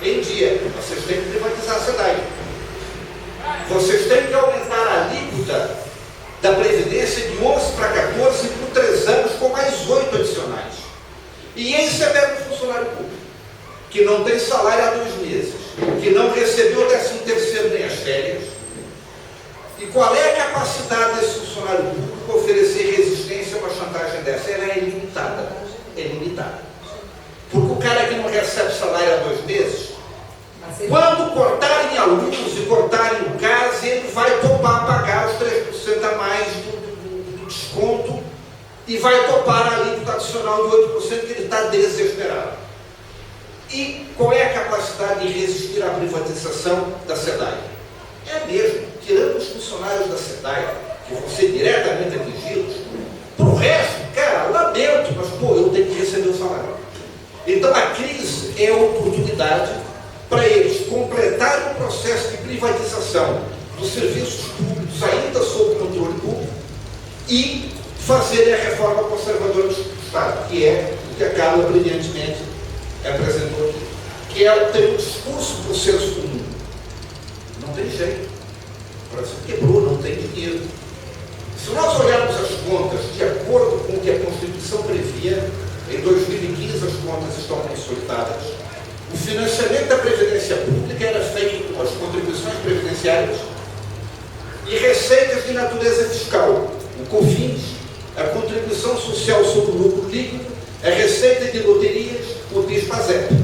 em dia. Vocês têm que privatizar a SEDAI. Vocês têm que aumentar a alíquota da Previdência de 11 para 14 por 3 anos, com mais 8 adicionais. E esse é mesmo funcionário público, que não tem salário há 2 meses, que não recebeu o 13º nem as férias. E qual é a capacidade desse funcionário público oferecer resistência a uma chantagem dessa? Ela é ilimitada. É limitada. Porque o cara que não recebe salário há 2 meses, quando cortarem a luz e cortarem o gás, ele vai topar pagar os 3% a mais do desconto e vai topar a alíquota adicional de 8%, que ele está desesperado. E qual é a capacidade de resistir à privatização da SEDAI? É mesmo, tirando os funcionários da SEDAI, que vão ser diretamente atingidos, para o resto, cara, lamento, mas eu tenho que receber o salário. Então a crise é a oportunidade para eles completarem o processo de privatização dos serviços públicos ainda sob controle público e fazerem a reforma conservadora do Estado, que é o que a Carla brilhantemente apresentou aqui, que é ter um discurso para o senso comum. Não tem jeito. O Brasil quebrou, não tem dinheiro. Se nós olharmos as contas de acordo com o que a Constituição previa, em 2015 as contas estão consolidadas. O financiamento da Previdência Pública era feito com as contribuições previdenciárias e receitas de natureza fiscal, o COFINS, a contribuição social sobre o lucro líquido, a receita de loterias, o PIS/PASEP.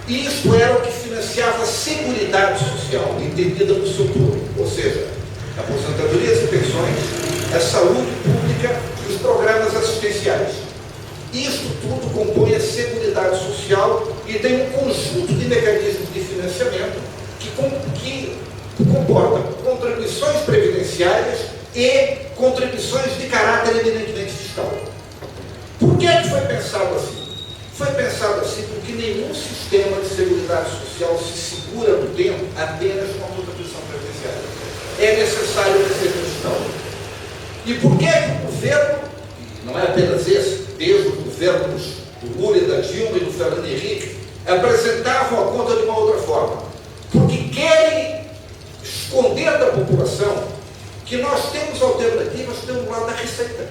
Isto era o que financiava a Seguridade Social, entendida no seu todo, ou seja, aposentadorias e pensões, a saúde pública e os programas assistenciais. Isto tudo compõe a Seguridade Social e tem um conjunto de mecanismos de financiamento que comporta contribuições previdenciárias e contribuições de caráter eminentemente fiscal. Por que foi pensado assim? Foi pensado assim porque nenhum sistema de seguridade social se segura no tempo apenas com a contribuição previdenciária. É necessário receita fiscal. E por que o governo, não é apenas esse, desde o governo do Lula e da Dilma e do Fernando Henrique, apresentavam a conta de uma outra forma? Porque querem esconder da população que nós temos alternativas pelo lado da receita.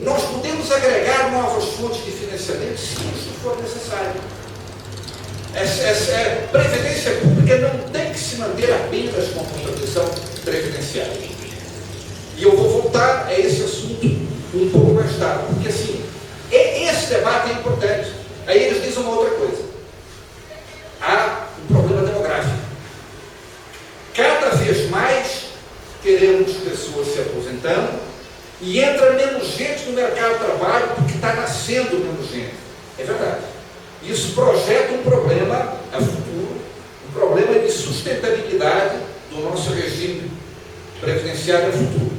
Nós podemos agregar novas fontes de financiamento se isso for necessário. A Previdência Pública não tem que se manter apenas com a contribuição previdenciária. E eu vou voltar a esse assunto um pouco mais tarde, porque assim, esse debate é importante. Aí eles dizem uma outra coisa. Há um problema demográfico. Cada vez mais teremos pessoas se aposentando e entra menos gente no mercado de trabalho porque está nascendo menos gente. É verdade. Isso projeta um problema a futuro, um problema de sustentabilidade do nosso regime previdenciário a futuro.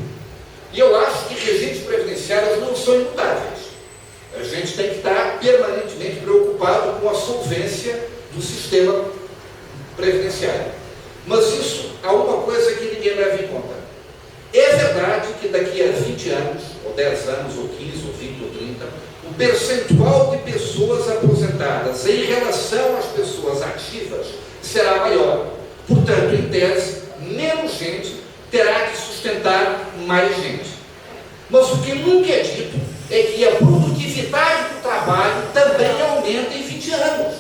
E eu acho que regimes previdenciários não são imutáveis. A gente tem que estar permanentemente preocupado com a solvência do sistema previdenciário. Mas isso há uma coisa que ninguém leva em conta. É verdade que daqui a 20 anos, ou 10 anos, ou 15, ou 20, ou 30, o percentual de pessoas aposentadas em relação às pessoas ativas será maior. Portanto, em tese, menos gente terá que sustentar mais gente. Mas o que nunca é dito é que a produtividade do trabalho também aumenta em 20 anos.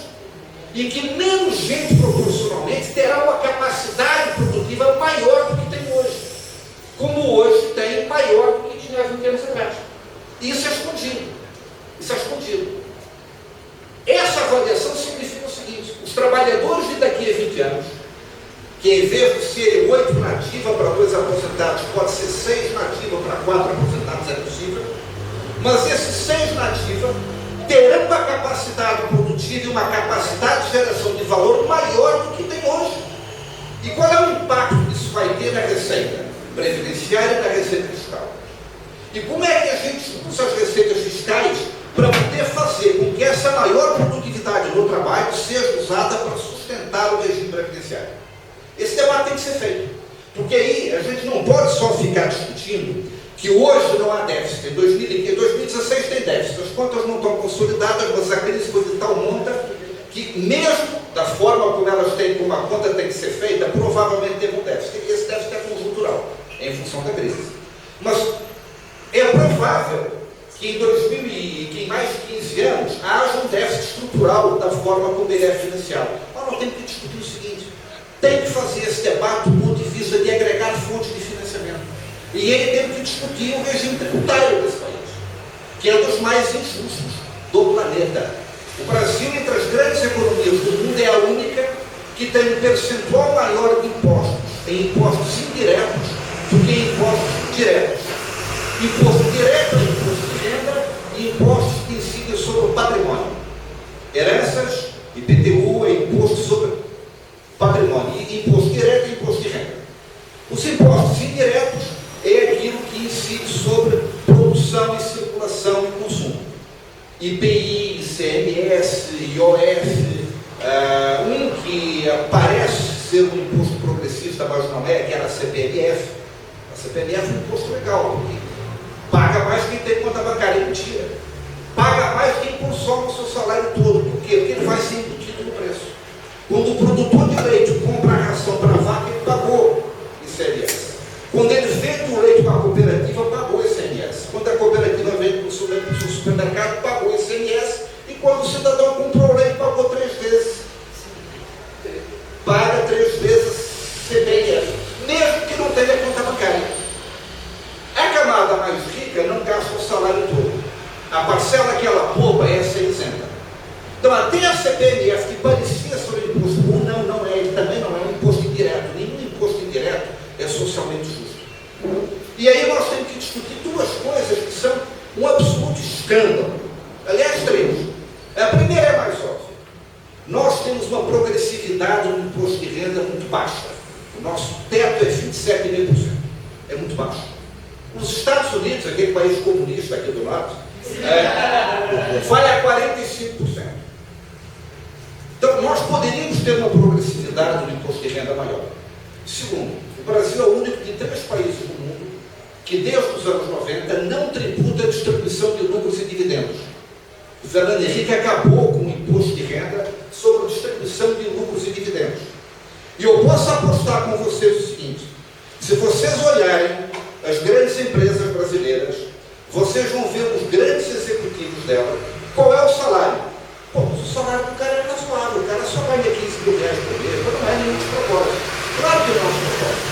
e que menos gente proporcionalmente terá uma capacidade produtiva maior do que tem hoje, como hoje tem maior do que tinha há 20 anos atrás. Isso é escondido. Isso é escondido. Essa avaliação significa o seguinte: os trabalhadores de daqui a 20 anos, que em vez de serem 8 na ativa para 2 aposentados, pode ser 6 na ativa para 4 aposentados, é possível, mas esses 6 na ativa terão uma capacidade produtiva e uma capacidade de geração de valor maior do que tem hoje. E qual é o impacto que isso vai ter na receita previdenciária e na receita fiscal? E como é que a gente usa as receitas fiscais para poder fazer com que essa maior produtividade no trabalho seja usada para sustentar o regime previdenciário? Esse debate tem que ser feito, porque aí a gente não pode só ficar discutindo que hoje não há déficit. Em 2016 tem déficit, as contas não estão consolidadas, mas a crise foi de tal monta que, mesmo da forma como elas têm, como a conta tem que ser feita, provavelmente teve um déficit. E esse déficit é conjuntural, em função da crise. Mas é provável que em mais de 15 anos haja um déficit estrutural da forma como ele é financiado. Nós não temos que discutir o seguinte: tem que fazer esse debate do ponto de vista de agregar fontes de financiamento. E ele tem que discutir o regime tributário desse país, que é um dos mais injustos do planeta. O Brasil, entre as grandes economias do mundo, é a única que tem um percentual maior de impostos, em impostos indiretos, do que em impostos diretos. Imposto direto é imposto de renda e impostos que incidem sobre o patrimônio. Heranças, IPTU é imposto sobre patrimônio, e imposto direto é imposto de renda. Os impostos indiretos é aquilo que incide sobre produção e circulação e consumo. IPI, ICMS, IOF, um que parece ser um imposto progressista, mas não é, que era a CPMF. A CPMF é um imposto legal, porque paga mais quem tem conta bancária, mentira. Paga mais quem consome o seu salário todo. Por quê? Porque ele vai ser embutido no preço. Quando o produtor de leite compra a ração para a vaca, ele pagou ICMS. Quando ele vende o leite para a cooperativa, pagou ICMS. Quando a cooperativa vende para o supermercado, pagou ICMS. E quando o cidadão comprou o leite, pagou 3 vezes. Paga 3 vezes CPMF, mesmo que não tenha conta bancária. A camada mais rica não gasta o salário todo. A parcela que ela poupa, essa é isenta. Então, até a CPMF, que parecia sobre imposto comum, não é, ele também não é um imposto indireto. Nenhum imposto indireto é socialmente justo. E aí nós temos que discutir 2 coisas que são um absoluto escândalo. Aliás, 3. A primeira é mais óbvia. Nós temos uma progressividade no imposto de renda muito baixa. O nosso teto é 27,5%. É muito baixo. Nos Estados Unidos, aquele país comunista aqui do lado, vai a 45%. Então, nós poderíamos ter uma progressividade no imposto de renda maior. Segundo, o Brasil é o único de 3 países do mundo que, desde os anos 90, não tributa a distribuição de lucros e dividendos. O Fernando Henrique acabou com o imposto de renda sobre a distribuição de lucros e dividendos. E eu posso apostar com vocês o seguinte: se vocês olharem as grandes empresas brasileiras, vocês vão ver os grandes executivos dela, qual é o salário? Pô, o salário do cara é razoável, o cara só ganha 15 mil reais por mês, mas não é nenhum despropósito. Claro que não é um despropósito,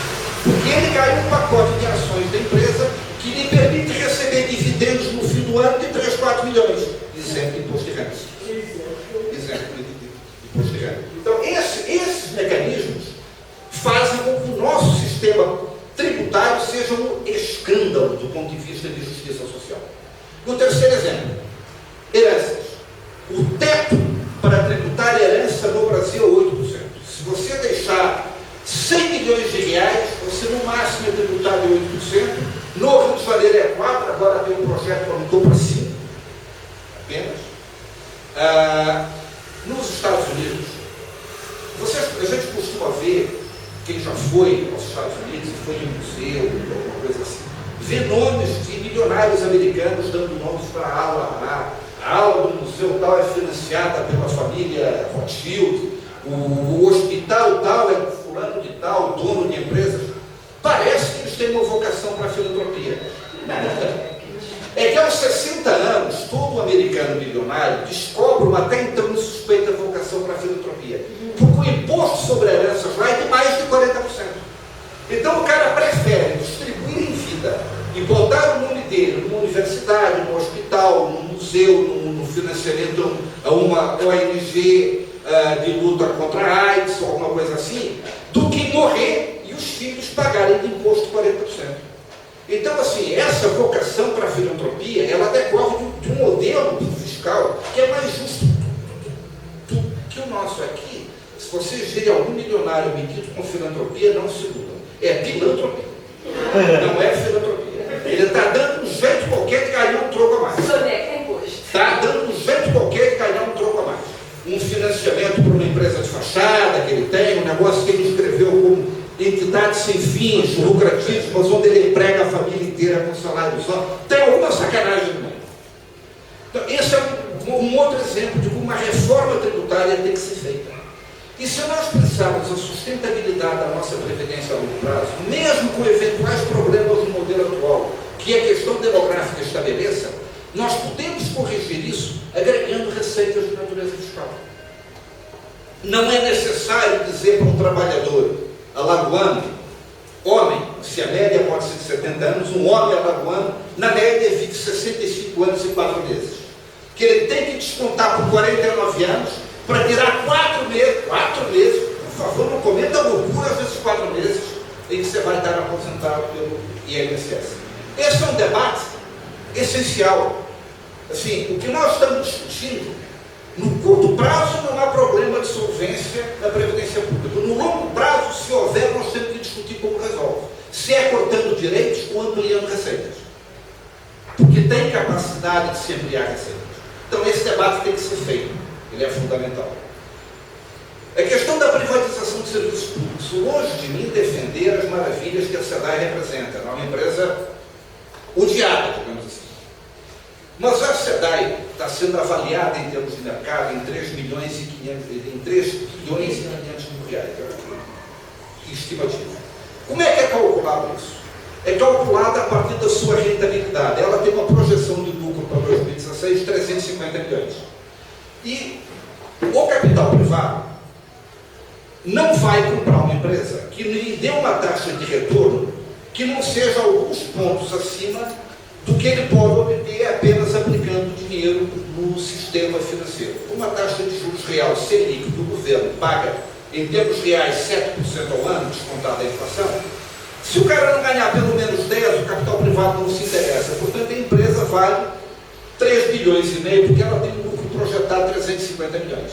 porque ele ganha um pacote de ações da empresa que lhe permite receber dividendos no fim do ano de 3, 4 milhões, isento de imposto de renda. Isento de imposto de renda. Então, esses mecanismos fazem com que o nosso sistema tributário seja um escândalo do ponto de vista de justiça social. E o terceiro exemplo: heranças. O teto para tributar herança no Brasil é 8%. Se você deixar 100 milhões de reais, você no máximo é tributado em 8%. No Rio de Janeiro é 4%, agora tem um projeto que aumentou para 5%. Apenas. Nos Estados Unidos, a gente costuma ver, quem já foi aos Estados Unidos, foi em um museu, alguma coisa assim, vê nomes de milionários americanos dando nomes para a aula lá. A aula do museu tal é financiada pela família Rothschild, o hospital tal é do fulano de tal, dono de empresas. Parece que eles têm uma vocação para a filantropia. Não tem. É que aos 60 anos, todo americano milionário descobre uma até então insuspeita vocação para a filantropia. Porque o imposto sobre heranças lá é de mais de 40%. Então o cara prefere distribuir em vida e botar o nome dele numa universidade, num hospital, num museu, no financiamento a uma ONG de luta contra a AIDS ou alguma coisa assim, do que morrer e os filhos pagarem de imposto 40%. Então, assim, essa vocação para a filantropia, ela decorre de um modelo fiscal que é mais justo do que o nosso aqui. Se vocês virem algum milionário medido com filantropia, não se iludam. É pilantropia. Não é filantropia. Ele está dando um jeito qualquer de ganhar um troco a mais. Está dando um jeito qualquer de ganhar um troco a mais. Um financiamento para uma empresa de fachada que ele tem, um negócio que ele escreveu como entidade sem fins lucrativos, mas onde ele emprega a família inteira com salário só. Tem alguma sacanagem no meio. Então, esse é um outro exemplo de como uma reforma tributária tem que ser feita. E se nós pensarmos a sustentabilidade da nossa previdência a longo prazo, mesmo com eventuais problemas no modelo atual, que a questão demográfica estabeleça, nós podemos corrigir isso agregando receitas de natureza fiscal. Não é necessário dizer para um trabalhador alagoano, homem, se a média pode ser de 70 anos, um homem alagoano, na média vive 65 anos e 4 meses, que ele tem que descontar por 49 anos para tirar 4 meses, por favor, não cometa loucuras desses 4 meses em que você vai estar aposentado pelo INSS. Esse é um debate essencial. Assim, o que nós estamos discutindo, no curto prazo não há problema de solvência na Previdência Pública. No longo prazo, se houver, nós temos que discutir como resolve. Se é cortando direitos ou ampliando receitas. Porque tem capacidade de se ampliar receitas. Então esse debate tem que ser feito. Ele é fundamental. A questão da privatização de serviços públicos. Longe de mim defender as maravilhas que a SEDAI representa. É uma empresa odiada, digamos assim. Mas a SEDAI está sendo avaliada em termos de mercado em 3 bilhões e 500 mil reais. Que estimativa. Como é que é calculado isso? É calculado a partir da sua rentabilidade. Ela tem uma projeção de lucro para 2016 de 350 milhões. E o capital privado não vai comprar uma empresa que lhe dê uma taxa de retorno que não seja alguns pontos acima do que ele pode obter apenas aplicando dinheiro no sistema financeiro. Uma taxa de juros real Selic do governo paga, em termos reais, 7% ao ano, descontada a inflação. Se o cara não ganhar pelo menos 10, o capital privado não se interessa. Portanto, a empresa vale 3 bilhões e meio, porque ela tem um lucro projetado de 350 milhões.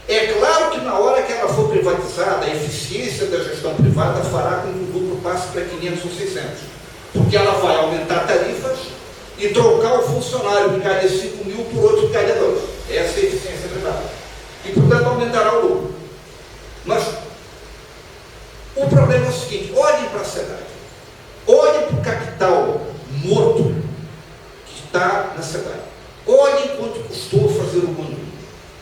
É claro que na hora que ela for privatizada, a eficiência da gestão privada fará com que o lucro passe para 500 ou 600. Porque ela vai aumentar tarifas e trocar o funcionário que ganha 5 mil por outro que ganha 2. Essa é a eficiência privada. E, portanto, aumentará o lucro. Mas o problema é o seguinte: olhem para a SEDAI. Olhem para o capital morto que está na SEDAI. Olhem quanto custou fazer o Manu.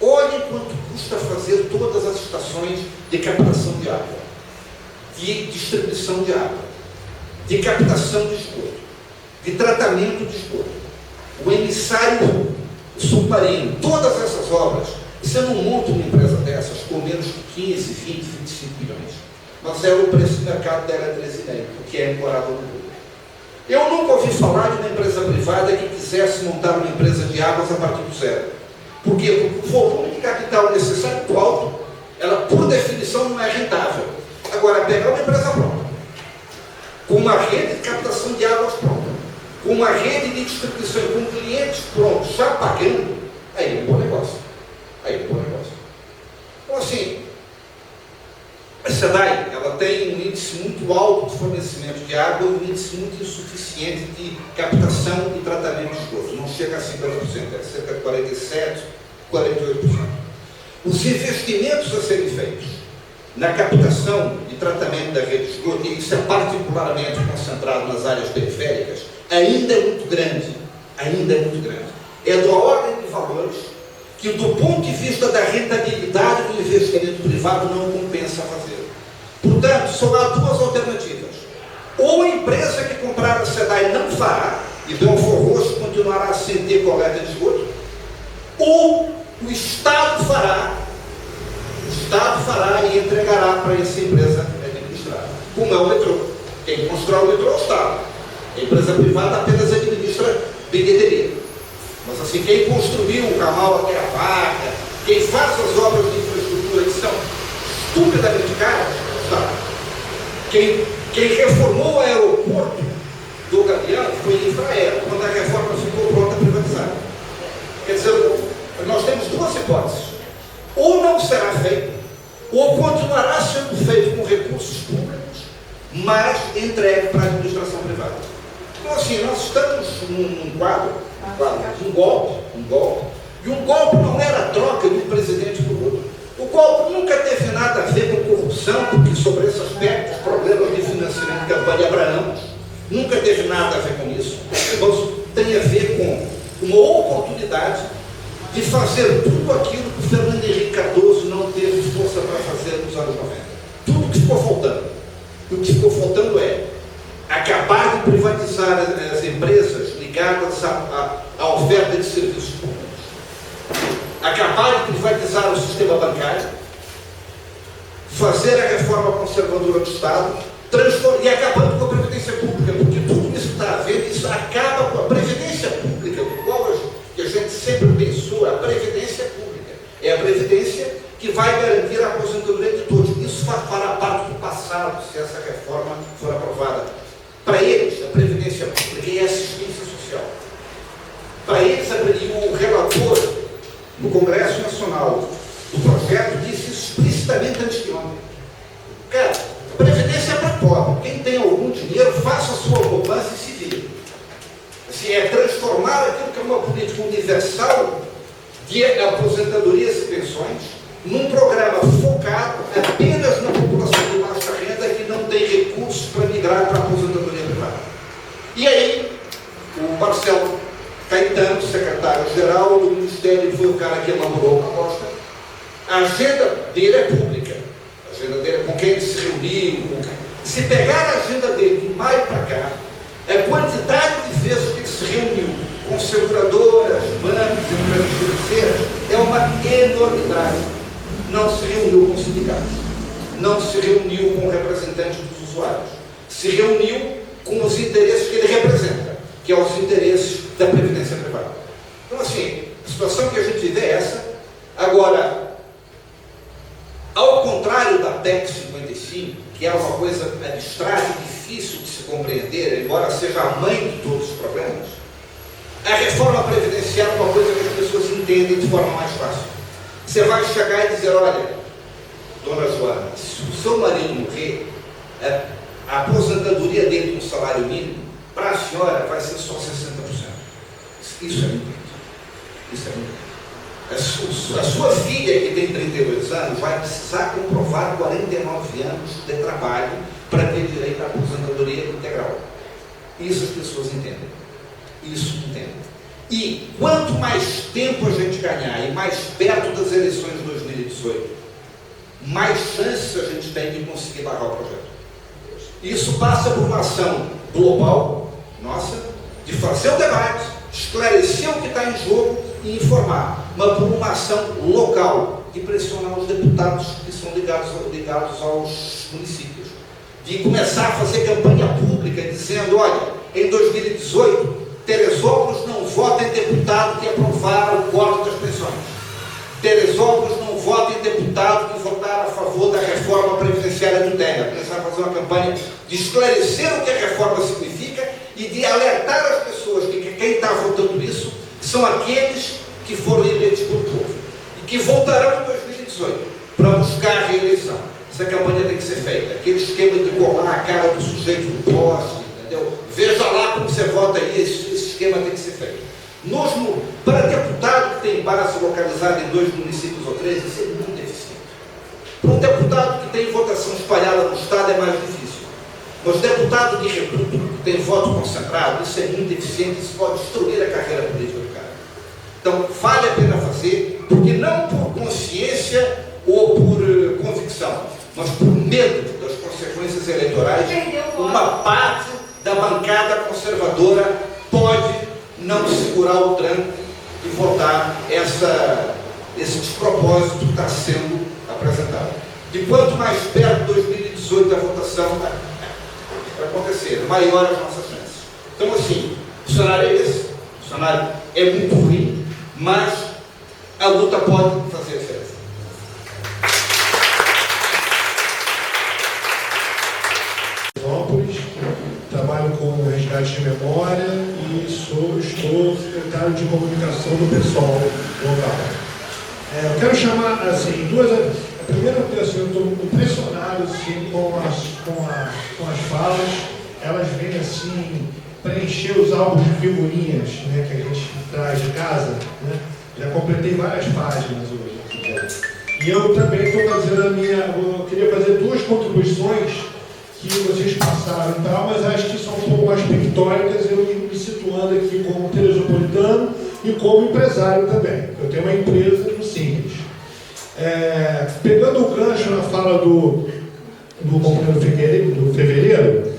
Olhem quanto custa fazer todas as estações de captação de água, de distribuição de água, de captação de esgoto, de tratamento de esgoto, o emissário submarino, todas essas obras. Você não monta uma empresa dessas com menos de 15, 20, 25 milhões. Mas é o preço de mercado dela é 13,5, porque é ancorado no lucro. Eu nunca ouvi falar de uma empresa privada que quisesse montar uma empresa de águas a partir do zero. Por quê? Porque o volume de capital necessário é muito alto. Ela, por definição, não é rentável. Agora, pegar uma empresa pronta, com uma rede de captação de águas pronta, com uma rede de distribuição, com clientes prontos, já pagando, aí é um bom negócio. Aí é um bom negócio. Então, assim, a SEDAI, ela tem um índice muito alto de fornecimento de água e um índice muito insuficiente de captação e tratamento de esgoto. Não chega a 50%, é cerca de 47%, 48%. Os investimentos a serem feitos na captação e tratamento da rede de esgoto, e isso é particularmente concentrado nas áreas periféricas, ainda é muito grande. Ainda é muito grande. É da ordem de valores que, do ponto de vista da rentabilidade do investimento privado, não compensa fazer. Portanto, só há duas alternativas. Ou a empresa que comprar a SEDAI não fará, e Belfort Roxo continuará sem ter coleta de esgoto, ou o Estado fará e entregará para essa empresa administrar. Como é o metrô. Quem constrói o metrô é o Estado. A empresa privada apenas administra bilheteria. Mas assim, quem construiu o ramal até a Vaca, quem faz as obras de infraestrutura que são estupidamente caras, é o Estado. Quem reformou o aeroporto do Galeão foi a Infraero, quando a reforma ficou pronta privatizada. Quer dizer, nós temos duas hipóteses. Ou não será feito, ou continuará sendo feito com recursos públicos, mas entregue para a administração privada. Então, assim, nós estamos num quadro, um golpe, e um golpe não era a troca de um presidente por outro. O golpe nunca teve nada a ver com corrupção, porque sobre esse aspecto, os problemas de financiamento de campanha abraamos, nunca teve nada a ver com isso. Mas tem a ver com uma oportunidade de fazer tudo aquilo que o Fernando Henrique Cardoso não teve força para fazer nos anos 90. Tudo que ficou faltando. E o que ficou faltando é acabar de privatizar as empresas ligadas à oferta de serviços públicos, acabar de privatizar o sistema bancário, fazer a reforma conservadora do Estado, e acabando com a Previdência Pública, porque tudo isso está a ver, isso acaba com a Previdência Pública, do qual a gente sempre pensou, a Previdência Pública. É a Previdência que vai garantir a aposentadoria de todos. Isso fará parte do passado, se essa reforma for aprovada. Para eles, a Previdência Pública é a assistência social. Para eles, o relator no Congresso Nacional do projeto disse isso explicitamente antes de ontem. Cara, a Previdência é para pobre. Quem tem algum dinheiro, faça a sua poupança e se vire. Assim, é transformar aquilo que é uma política universal de aposentadorias e pensões num programa focado apenas na população de baixa renda que não tem recursos para migrar para a aposentadoria privada. E aí, o Marcelo Caetano, secretário-geral do Ministério, foi o cara que elaborou a proposta. A agenda dele é pública. A agenda dele é com quem ele se reuniu. Se pegar a agenda dele de maio para cá, a quantidade de vezes que ele se reuniu com seguradoras, bancos, empresas financeiras, é uma enormidade. Não se reuniu com sindicatos, não se reuniu com representantes dos usuários, se reuniu com os interesses que ele representa, que é os interesses da Previdência Privada. Então, assim, a situação que a gente vive é essa. Agora, ao contrário da PEC 55, que é uma coisa abstrata e difícil de se compreender, embora seja a mãe de todos os problemas, a reforma previdenciária é uma coisa que as pessoas entendem de forma mais fácil. Você vai chegar e dizer, olha, dona Joana, se o seu marido morrer, a aposentadoria dele com salário mínimo, para a senhora vai ser só 60%. Isso é muito. Isso é muito. A sua filha, que tem 32 anos, vai precisar comprovar 49 anos de trabalho para ter direito à aposentadoria integral. Isso as pessoas entendem. Isso entendem. E quanto mais tempo a gente ganhar e mais perto das eleições de 2018, mais chances a gente tem de conseguir barrar o projeto. Isso passa por uma ação global, nossa, de fazer o debate, esclarecer o que está em jogo e informar, mas por uma ação local, de pressionar os deputados que são ligados aos municípios, de começar a fazer campanha pública dizendo, olha, em 2018, Teresópolis não vota em deputado que aprovar o corte das pensões. Teresópolis não vota em deputado que votar a favor da reforma previdenciária do Temer. Começar a fazer uma campanha de esclarecer o que a reforma significa e de alertar as pessoas de que quem está votando isso são aqueles que foram eleitos pelo povo e que voltarão em 2018 para buscar a reeleição. Essa campanha tem que ser feita. Aquele esquema de colar a cara do sujeito no poste, entendeu? Veja lá como você vota aí, esse esquema tem que ser feito. Para deputado que tem base localizada em 2 municípios ou 3, isso é muito eficiente. Para um deputado que tem votação espalhada no Estado é mais difícil. Mas deputado de república que tem voto concentrado, isso é muito eficiente, isso pode destruir a carreira política do cara. Então, vale a pena fazer, porque não por consciência ou por convicção, mas por medo das consequências eleitorais, uma parte da bancada conservadora pode não segurar o tranco e votar esse despropósito que está sendo apresentado. De quanto mais perto de 2018 da votação vai acontecer, maior as nossas chances. Então, assim, o cenário é esse. O cenário é muito ruim, mas a luta pode fazer diferença. Trabalho com resgate de memória e estou secretário de comunicação do pessoal local. Eu quero chamar assim, duas. A primeira assim, eu estou impressionado assim, com as falas. Elas vêm assim preencher os álbuns de figurinhas, né, que a gente traz de casa. Né? Já completei várias páginas hoje. E eu também estou fazendo eu queria fazer duas contribuições que vocês passaram e tal, mas acho que são um pouco mais pictóricas, eu me situando aqui como teresopolitano e como empresário também. Eu tenho uma empresa no Simples. Pegando o gancho na fala do companheiro do Fevereiro,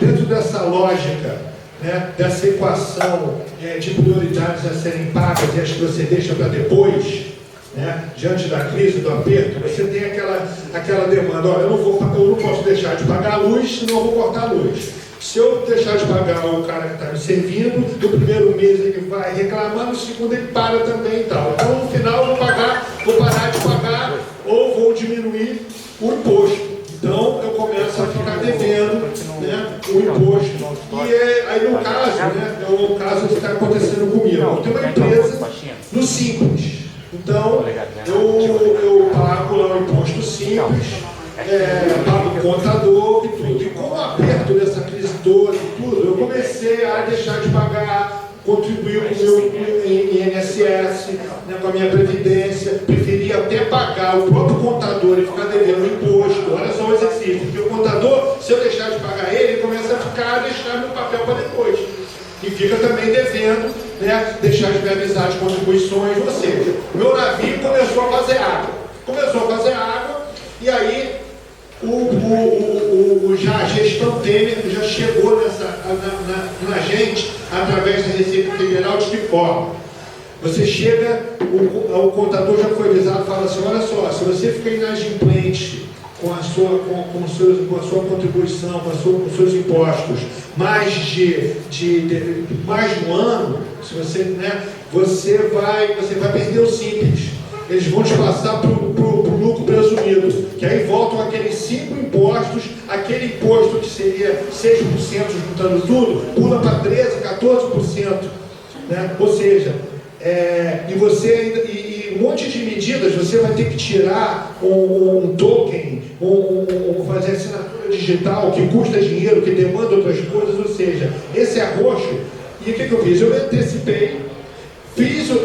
dentro dessa lógica, né, dessa equação de prioridades a serem pagas e as que você deixa para depois, né, diante da crise, do aperto, você tem aquela demanda, olha, eu não posso deixar de pagar a luz, senão eu vou cortar a luz. Se eu deixar de pagar o cara que está me servindo, no primeiro mês ele vai reclamar, no segundo ele para também e tal. Então, no final, eu vou parar de pagar ou vou diminuir o imposto. Então, eu começo a ficar devendo, né, o imposto. E aí, no caso, né, é o caso que está acontecendo comigo. Eu tenho uma empresa no Simples. Então, eu pago lá o imposto simples, pago o contador e tudo. E com o aperto dessa crise toda e tudo, eu comecei a deixar de pagar, contribuir com o meu INSS, né, com a minha previdência, preferi até pagar o próprio contador e ficar devendo imposto. Olha só o exercício, porque o contador, se eu deixar de pagar ele começa a deixar meu papel para depois. E fica também devendo, né, deixar de me avisar de contribuições, ou seja, o meu navio começou a fazer água, e aí já a gestão Temer já chegou na gente, através da Receita Federal, de que forma? Você chega, o contador já foi avisado, fala assim, olha só, se você ficar inadimplente com a sua contribuição, com os seus impostos, mais de um ano, se você, né, você vai perder o Simples. Eles vão te passar para o lucro presumido, que aí voltam aqueles 5 impostos, aquele imposto que seria 6% juntando tudo, pula para 13%, 14%. Né? Ou seja, e você ainda, e um monte de medidas, você vai ter que tirar um token, fazer assinatura digital que custa dinheiro, que demanda outras coisas, ou seja, esse é roxo. E o que eu fiz? Eu me antecipei, fiz o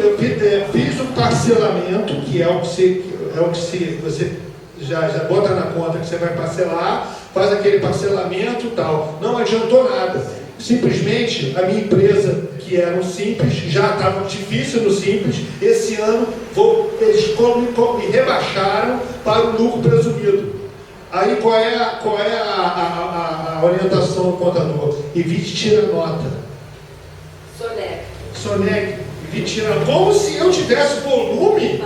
parcelamento, que é o que você já bota na conta que você vai parcelar, faz aquele parcelamento e tal. Não adiantou nada. Simplesmente a minha empresa, que era um Simples, já estava difícil no Simples, esse ano eles me rebaixaram para o lucro presumido. Aí qual é a orientação do contador? Evite tirar nota. Sonegue. Evite tirar. Como se eu tivesse volume,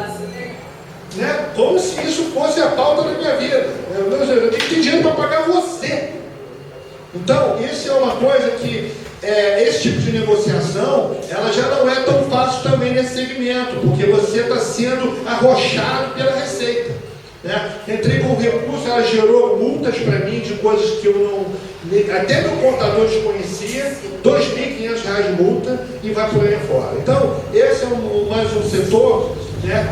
né? Como se isso fosse a pauta da minha vida. Eu tenho que ter dinheiro para pagar você. Então, isso é uma coisa que, esse tipo de negociação, ela já não é tão fácil também nesse segmento, porque você está sendo arrochado pela Receita. Né? Entrei com recurso, ela gerou multas para mim de coisas que eu não... Até meu contador desconhecia, R$ 2.500 de multa e vai por aí fora. Então, esse é mais um setor, né,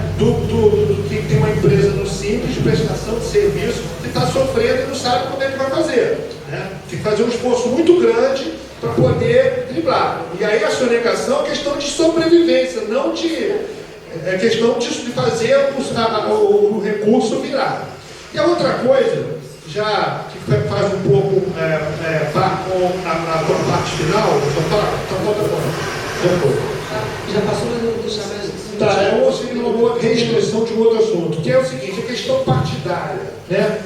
que tem uma empresa no Simples, de prestação de serviço, que está sofrendo e não sabe como é que vai fazer. Né? Tem que fazer um esforço muito grande para poder driblar. E aí a sonegação é questão de sobrevivência, não de... É questão de fazer o recurso virar. E a outra coisa, já que faz um pouco com a parte final, Já passou, mas não deixar mais. Tá, eu vou seguir uma boa restrição de um outro assunto, que é o seguinte, a questão partidária. Né?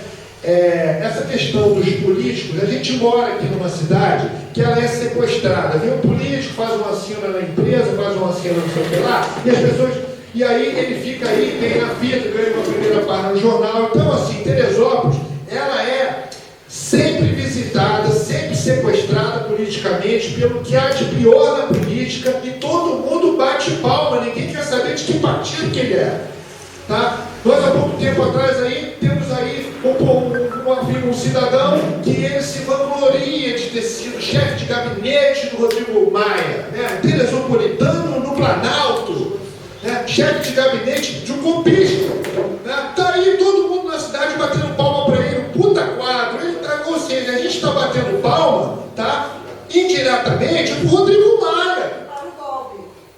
essa questão dos políticos, a gente mora aqui numa cidade que ela é sequestrada. Vem um político, faz uma assina na empresa, faz uma assina não sei o que lá, e as pessoas... E aí ele fica aí, tem na fita, ganha uma primeira página no jornal. Então, assim, Teresópolis, ela é sempre visitada, sempre sequestrada politicamente pelo que há de pior na política, e todo mundo bate palma, ninguém quer saber de que partido que ele é. Tá? Nós, há pouco tempo atrás, aí, temos aí um cidadão que ele se vangloria de ter sido chefe de gabinete do Rodrigo Maia, né? Teresopolitano no Planalto, né? Chefe de gabinete de um golpista. Né? Tá aí todo mundo na cidade batendo palma para ele, puta quadro. Ou seja, a gente está batendo palma, tá? Indiretamente para o Rodrigo Maia.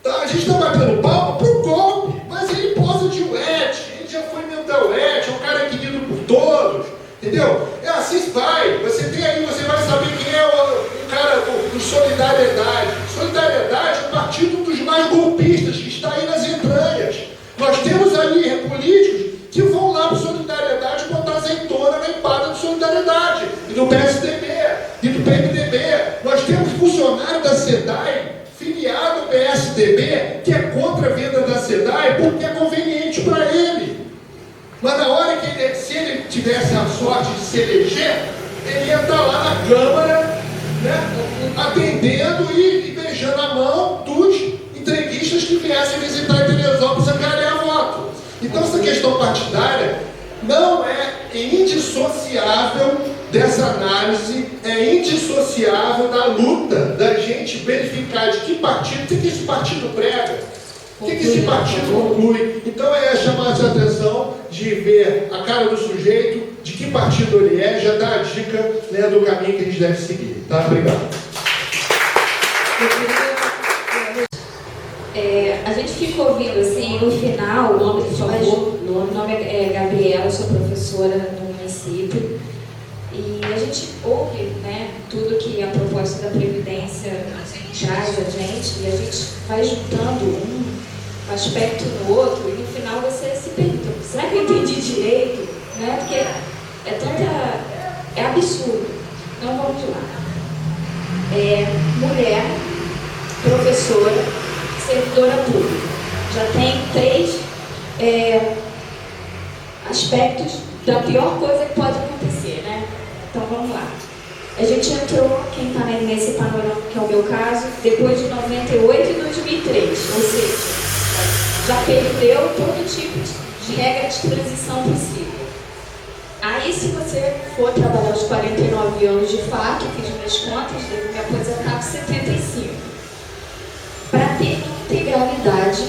Tá? A gente está batendo palma para o golpe, mas ele posa de uete, ele já foi mental uete, é um cara querido por todos, entendeu? É assim vai, você tem aí, você vai saber quem é o cara do Solidariedade. Solidariedade é o partido dos mais golpistas, que está aí nas entranhas. Nós temos ali políticos que vão lá para Solidariedade botar azeitona na empada do Solidariedade, e do PSDB, e do PMDB. Nós temos funcionário da SEDAI, filiado ao PSDB, que é contra a venda da SEDAI porque é conveniente para ele. Mas na hora que se ele tivesse a sorte de se eleger, ele ia estar lá na Câmara, né, atendendo e beijando a mão dos entreguistas que viessem visitar Teresópolis e ganhar voto. Então essa questão partidária não é indissociável dessa análise, é indissociável da luta da gente verificar de que partido, o que esse partido prega, o que esse partido conclui. Então é chamar essa atenção de ver a cara do sujeito, de que partido ele é, já dá a dica, né, do caminho que a gente deve seguir. Tá? Obrigado. A gente fica ouvindo assim, no final, o nome é Gabriela, eu sou professora no município, e a gente ouve, né, tudo que a proposta da Previdência traz a gente, e a gente vai juntando um aspecto no outro, e no final você se pergunta, será que eu entendi direito? Né? Porque é absurdo. Então vamos lá. Mulher, professora, servidora pública. Já tem 3 aspectos da pior coisa que pode acontecer, né? Então vamos lá. A gente entrou, quem está nesse panorama, que é o meu caso, depois de 98 e 2003, ou seja, já perdeu todo tipo de regra de transição possível. Aí, se você for trabalhar os 49 anos de fato, fiz minhas contas, devo me aposentar com 75. Para ter integralidade,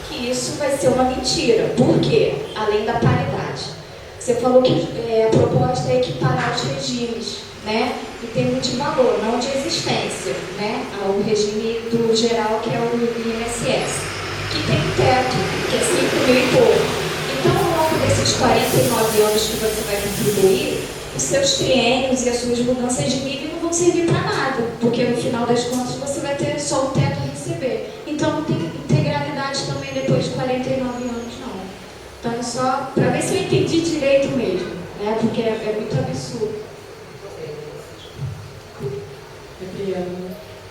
que isso vai ser uma mentira. Por quê? Além da paridade. Você falou que a proposta é equiparar os regimes, né? Em termos de valor, não de existência, né? Ao regime do geral, que é o INSS, que tem um teto, que é 5 mil e pouco. Então, ao longo desses 49 anos que você vai contribuir, os seus triênios e as suas mudanças de nível não vão servir para nada, porque no final das contas você vai ter só o teto a receber. Então, não tem integralidade também depois de 49 anos, não. Então, é só para ver se eu entendi direito mesmo, né? Porque é muito absurdo.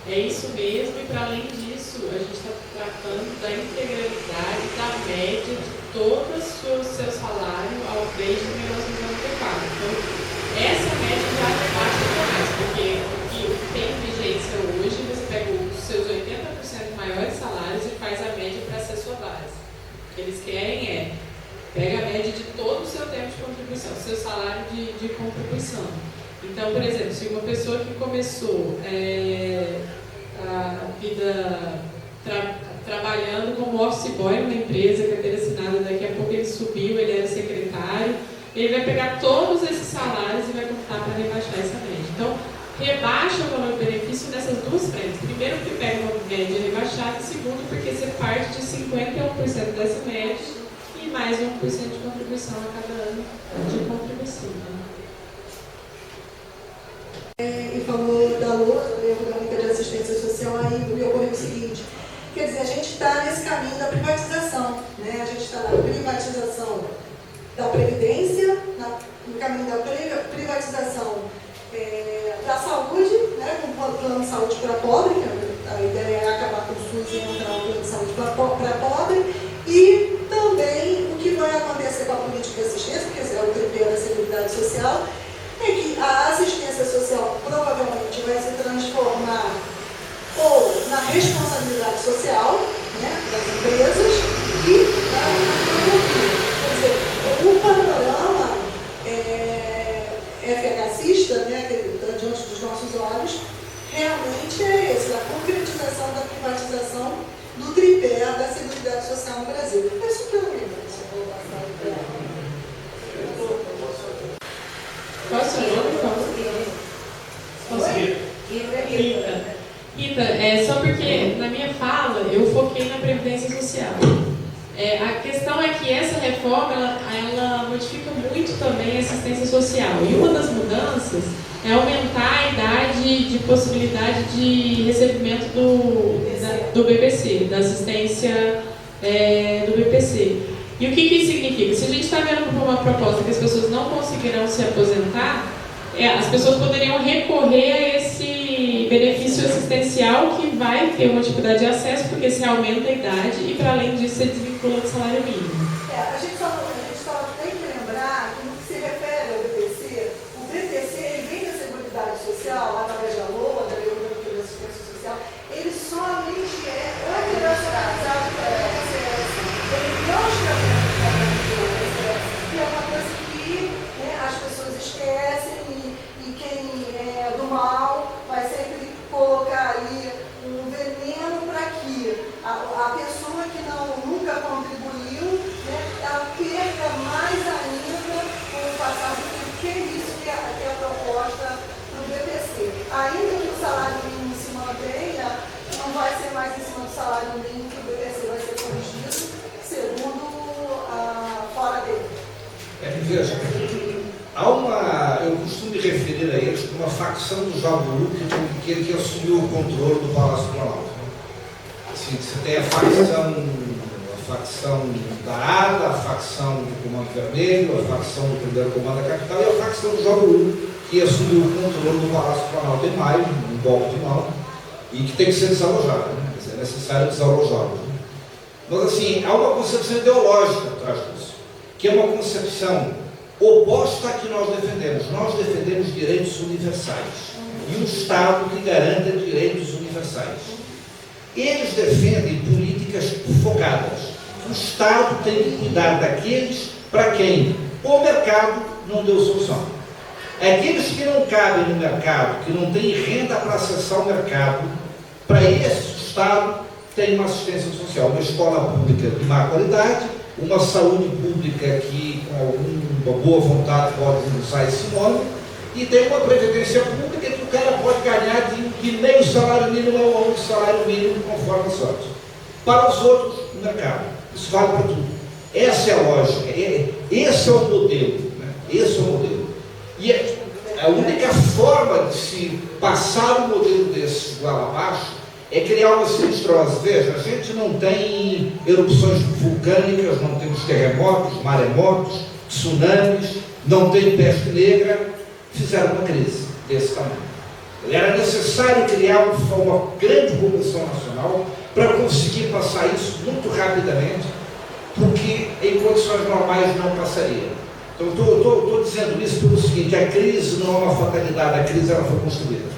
É isso mesmo, e para além disso, a gente está tratando da integralidade da média de todo o seu salário desde 1994. Então, essa média já é baixa demais, porque o que tem vigência hoje, você pega os seus 80% maiores salários e faz a média para ser sua base. O que eles querem pega a média de todo o seu tempo de contribuição, seu salário de contribuição. Então, por exemplo, se uma pessoa que começou a vida trabalhando como office boy numa empresa, carteira assinada, daqui a pouco ele subiu, ele era secretário, ele vai pegar todos esses salários e vai contar para rebaixar essa média. Então, rebaixa o valor-benefício nessas duas frentes. Primeiro, que pega uma média rebaixada, e segundo, porque você parte de 51% dessa média e mais 1% de contribuição a cada ano de contribuição. E falou da Lei Orgânica de Assistência Social, aí me ocorreu o seguinte, quer dizer, a gente está nesse caminho da privatização, né? A gente está na privatização da Previdência, na no caminho da privatização da saúde, né, com o plano de saúde para pobre, que a ideia é acabar com o SUS e entrar no plano de saúde para pobre, e também o que vai acontecer com a política de assistência, quer dizer, o tripé da Seguridade Social, é que a assistência social provavelmente vai se transformar ou na responsabilidade social, né, das empresas e na economia. Quer dizer, o panorama FHCista, né, que está diante dos nossos olhos, realmente é esse, a concretização da privatização do tripé da Seguridade Social no Brasil. É super lindo. Qual é o seu nome? Rita. Rita, só porque na minha fala eu foquei na Previdência Social. A questão é que essa reforma ela modifica muito também a assistência social. E uma das mudanças é aumentar a idade de possibilidade de recebimento do BPC, da assistência do BPC. E o que isso significa? Se a gente está vendo uma proposta que as pessoas não conseguirão se aposentar, as pessoas poderiam recorrer a esse benefício assistencial que vai ter uma dificuldade de acesso, porque se aumenta a idade e, para além disso, se desvincula do salário mínimo. A gente só tem que lembrar que, no que se refere ao BPC, o BPC ele vem da Seguridade Social, através da LOA, da Lei Orgânica de Assistência Social, ele somente é operacionalizado para o INSS. Ele não está dentro do INSS, que é uma coisa que, né, as pessoas esquecem e quem é do mal vai sempre colocar ali um veneno para que a pessoa que nunca contribuiu, né, ela perca mais ainda com o passar do tempo, que é isso que é a proposta do BPC. Ainda que o salário mínimo se mantenha, não vai ser mais em cima do salário mínimo que o BPC vai ser corrigido, segundo fora dele. Veja, eu costumo me referir a eles como uma facção do Jabu que assumiu o controle do Palácio Planalto. Assim, você tem a facção da ADA, a facção do Comando Vermelho, a facção do Primeiro Comando da Capital e a facção do Jabu, que assumiu o controle do Palácio Planalto em maio, um golpe de mão, e que tem que ser desalojado, né? Quer dizer, é necessário desalojá-lo. Mas assim, há uma concepção ideológica atrás disso, que é uma concepção oposta à que nós defendemos. Nós defendemos direitos universais e um Estado que garanta direitos universais. Eles defendem políticas focadas. O Estado tem que cuidar daqueles para quem o mercado não deu solução. Aqueles que não cabem no mercado, que não têm renda para acessar o mercado, para esse o Estado tem uma assistência social, uma escola pública de má qualidade, uma saúde pública que, com alguma boa vontade, pode usar esse nome, e tem uma previdência pública que o cara pode ganhar de meio salário mínimo a um salário mínimo, conforme a sorte. Para os outros, o mercado. Isso vale para tudo. Essa é a lógica, esse é o modelo. Né? Esse é o modelo. E a única forma de se passar um modelo desse igual abaixo é criar uma sinistrose. Veja, a gente não tem erupções vulcânicas, não temos terremotos, maremotos, tsunamis, não tem peste negra. Fizeram uma crise desse tamanho. Era necessário criar uma grande comoção nacional para conseguir passar isso muito rapidamente, porque em condições normais não passaria. Então, estou dizendo isso pelo seguinte: a crise não é uma fatalidade, a crise ela foi construída.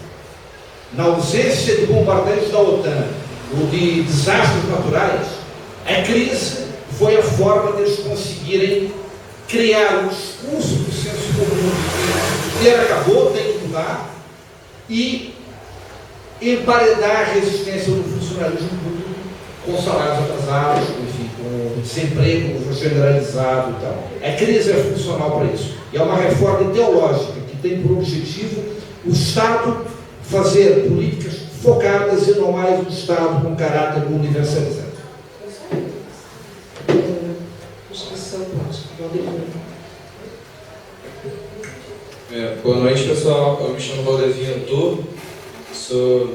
Na ausência de bombardeios da OTAN ou de desastres naturais, a crise foi a forma deles conseguirem criar um discurso do senso comum de que o dinheiro acabou, tem que mudar, e emparedar a resistência do funcionalismo público com salários atrasados, enfim, com desemprego generalizado e tal. A crise é funcional para isso. E é uma reforma ideológica que tem por objetivo o Estado fazer políticas focadas e não mais um Estado com caráter universalizado. Boa noite, pessoal. Eu me chamo Valdevinho Antur, sou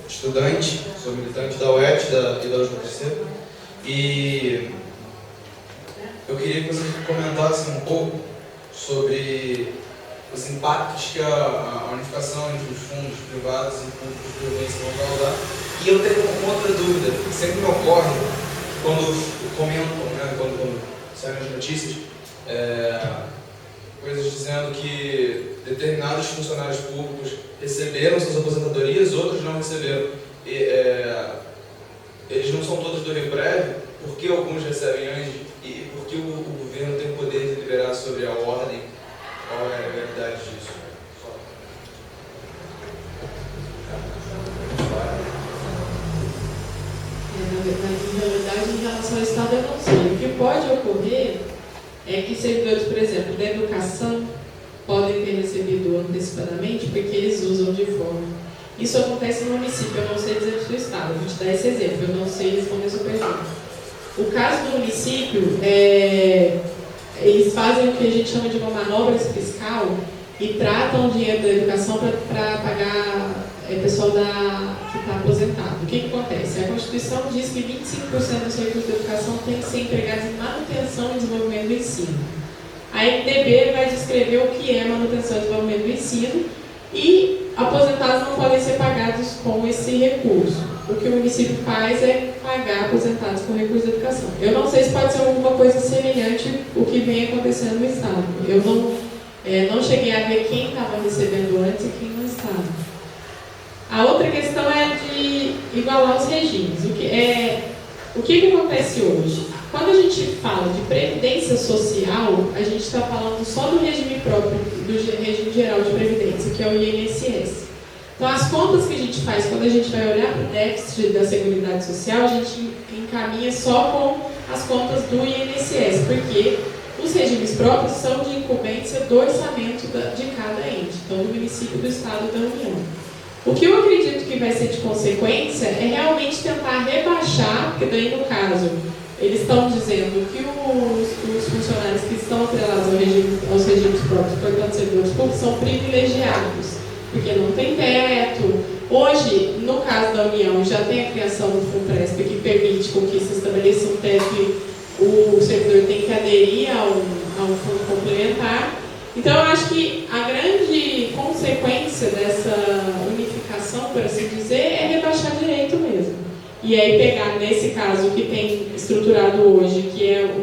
estudante, sou militante da UET e da UFPC, e eu queria que vocês comentassem um pouco sobre os impactos que a unificação entre os fundos privados e públicos de previdência vão causar. E eu tenho uma outra dúvida, que sempre me ocorre quando comentam, né, quando saem as notícias, coisas dizendo que determinados funcionários públicos receberam suas aposentadorias, outros não receberam. Eles não são todos do Reprev, por que alguns recebem antes e por que o governo tem o poder de deliberar sobre a ordem? Qual é a realidade disso? Na realidade, em relação ao Estado, eu não sei. O que pode ocorrer é que servidores, por exemplo, da educação podem ter recebido antecipadamente porque eles usam de forma. Isso acontece no município, eu não sei dizer do seu Estado. Vou te dar esse exemplo, eu não sei responder a sua pergunta. O caso do município, eles fazem o que a gente chama de uma manobra fiscal e tratam o dinheiro da educação para pagar pessoal que está aposentado. O que acontece? A Constituição diz que 25% dos recursos da educação tem que ser empregados em manutenção e desenvolvimento do ensino. A MDB vai descrever o que é manutenção e desenvolvimento do ensino e aposentados não podem ser pagados com esse recurso. O que o município faz é pagar aposentados com recurso da educação. Eu não sei se pode ser alguma coisa semelhante ao que vem acontecendo no Estado. Eu não cheguei a ver quem estava recebendo antes e quem não estava. A outra questão é de igualar os regimes. O que acontece hoje? Quando a gente fala de previdência social, a gente está falando só do regime próprio, do regime geral de previdência, que é o INSS. Então, as contas que a gente faz, quando a gente vai olhar para o déficit da Seguridade Social, a gente encaminha só com as contas do INSS, porque os regimes próprios são de incumbência do orçamento de cada ente, então do município, do Estado e da União. O que eu acredito que vai ser de consequência é realmente tentar rebaixar, porque daí no caso, eles estão dizendo que os funcionários que estão atrelados aos regimes próprios, portanto servidores públicos, são privilegiados, porque não tem teto. Hoje, no caso da União, já tem a criação do FUNPRESP, que permite que se estabeleça um teto e o servidor tem que aderir ao fundo complementar. Então, eu acho que a grande consequência dessa unificação, por assim dizer, é rebaixar direito mesmo. E aí pegar, nesse caso, o que tem estruturado hoje, que é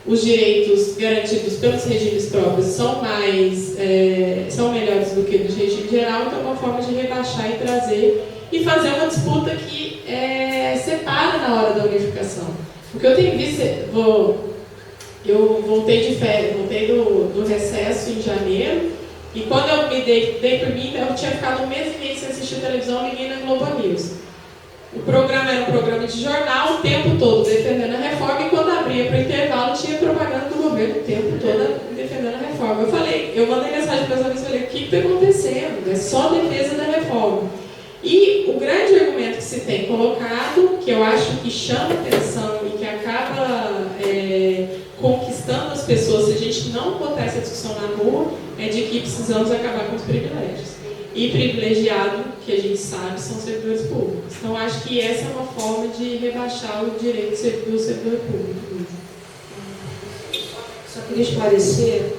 os direitos garantidos pelos regimes próprios são melhores do que dos regimes geral, então é uma forma de rebaixar e trazer e fazer uma disputa que separa na hora da unificação. O que eu tenho visto, eu voltei de férias, voltei do recesso em janeiro, e quando eu me dei por mim, eu tinha ficado um mês e meio sem assistir televisão, ninguém na Globo News. O programa era um programa de jornal o tempo todo defendendo a reforma, e quando abria para o intervalo tinha propaganda do governo o tempo todo defendendo a reforma. Eu mandei mensagem para os amigos e falei, o que está acontecendo? É só defesa da reforma. E o grande argumento que se tem colocado, que eu acho que chama atenção e que acaba conquistando as pessoas, se a gente não botar essa discussão na rua, é de que precisamos acabar com os privilégios. E privilegiado, que a gente sabe, são servidores públicos. Então, acho que essa é uma forma de rebaixar o direito do servidor público. Só queria esclarecer,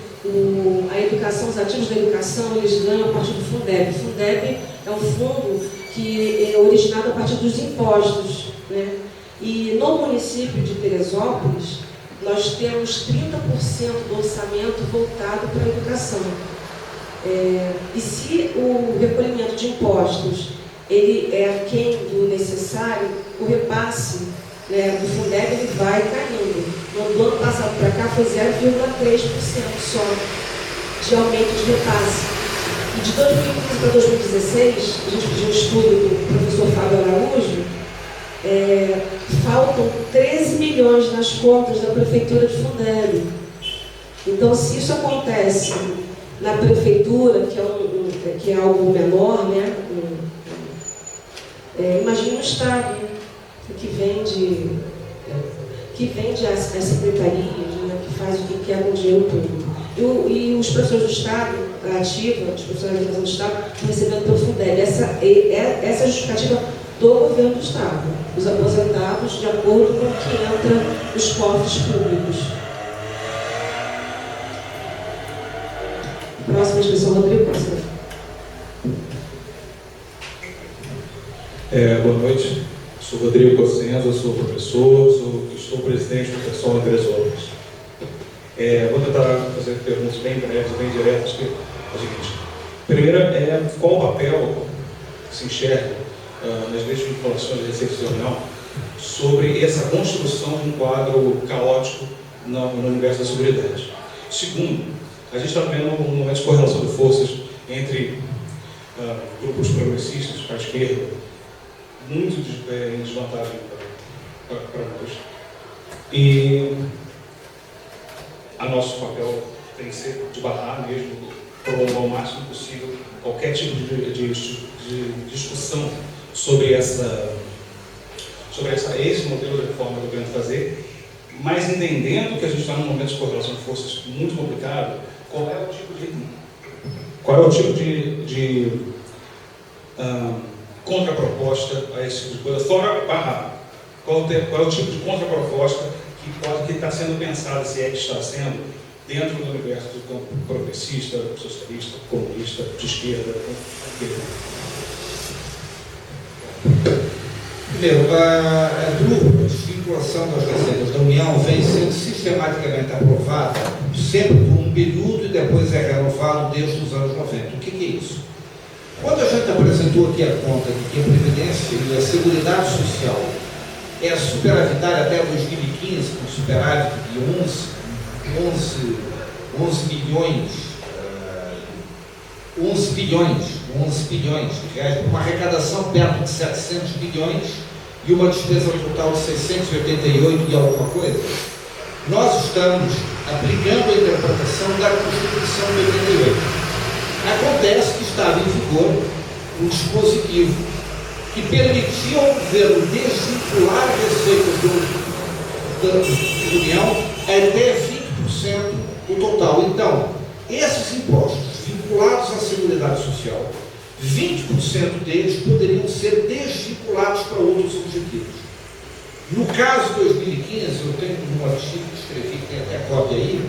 a educação, os ativos da educação, eles ganham a partir do Fundeb. O Fundeb é um fundo que é originado a partir dos impostos, né? E no município de Teresópolis, nós temos 30% do orçamento voltado para a educação. E se o recolhimento de impostos ele é aquém do necessário, o repasse, né, do Fundeb ele vai caindo. No ano passado para cá foi 0,3% só de aumento de repasse. E de 2015 para 2016, a gente pediu um estudo do professor Fábio Araújo, faltam 13 milhões nas contas da prefeitura de Fundeb. Então, se isso acontece na prefeitura, que é algo menor, né? Imagina o Estado, que vende as secretarias, né? Que faz o que quer com o dinheiro público. E os professores do Estado, a ativa, os professores da educação do Estado, estão recebendo pelo Fundeb. Essa é a justificativa do governo do Estado. Os aposentados, de acordo com o que entra nos cofres públicos. Próxima inscrição, Rodrigo Costa. Boa noite, sou Rodrigo Cossenza, sou professor, sou presidente do pessoal Andrés Obras. Vou tentar fazer perguntas bem breves, bem diretas, que é o seguinte. Primeira qual o papel que se enxerga nas leis de vinculação de receita fiscal sobre essa construção de um quadro caótico no universo da seguridade. Segundo, a gente está vendo um momento de correlação de forças entre grupos progressistas à esquerda, muito em desvantagem para nós. E a nosso papel tem que ser de barrar mesmo, prolongar o máximo possível qualquer tipo de discussão sobre esse modelo de reforma que eu quero fazer, mas entendendo que a gente está num momento de correlação de forças muito complicado, qual é o tipo de contraproposta a esse tipo de coisa, fora barrar? Qual é o tipo de contraproposta que está sendo pensada, se é que está sendo, dentro do universo do campo progressista, socialista, comunista, de esquerda? Primeiro, a desvinculação das receitas da União vem sendo sistematicamente aprovada sempre por um período e depois é renovado desde os anos 90. O que é isso? Quando a gente apresentou aqui a conta de que a Previdência e a Seguridade Social é superavitária até 2015, com superávit de 11 bilhões de reais, com uma arrecadação perto de 700 bilhões e uma despesa total de 688 e alguma coisa, nós estamos aplicando a interpretação da Constituição de 88. Acontece que estava em vigor um dispositivo que permitia ao governo desvincular receitas da União até 20% do total. Então, esses impostos vinculados à Seguridade Social, 20% deles poderiam ser desvinculados para outros objetivos. No caso de 2015, eu tenho um artigo que escrevi, que tem até cópia aí,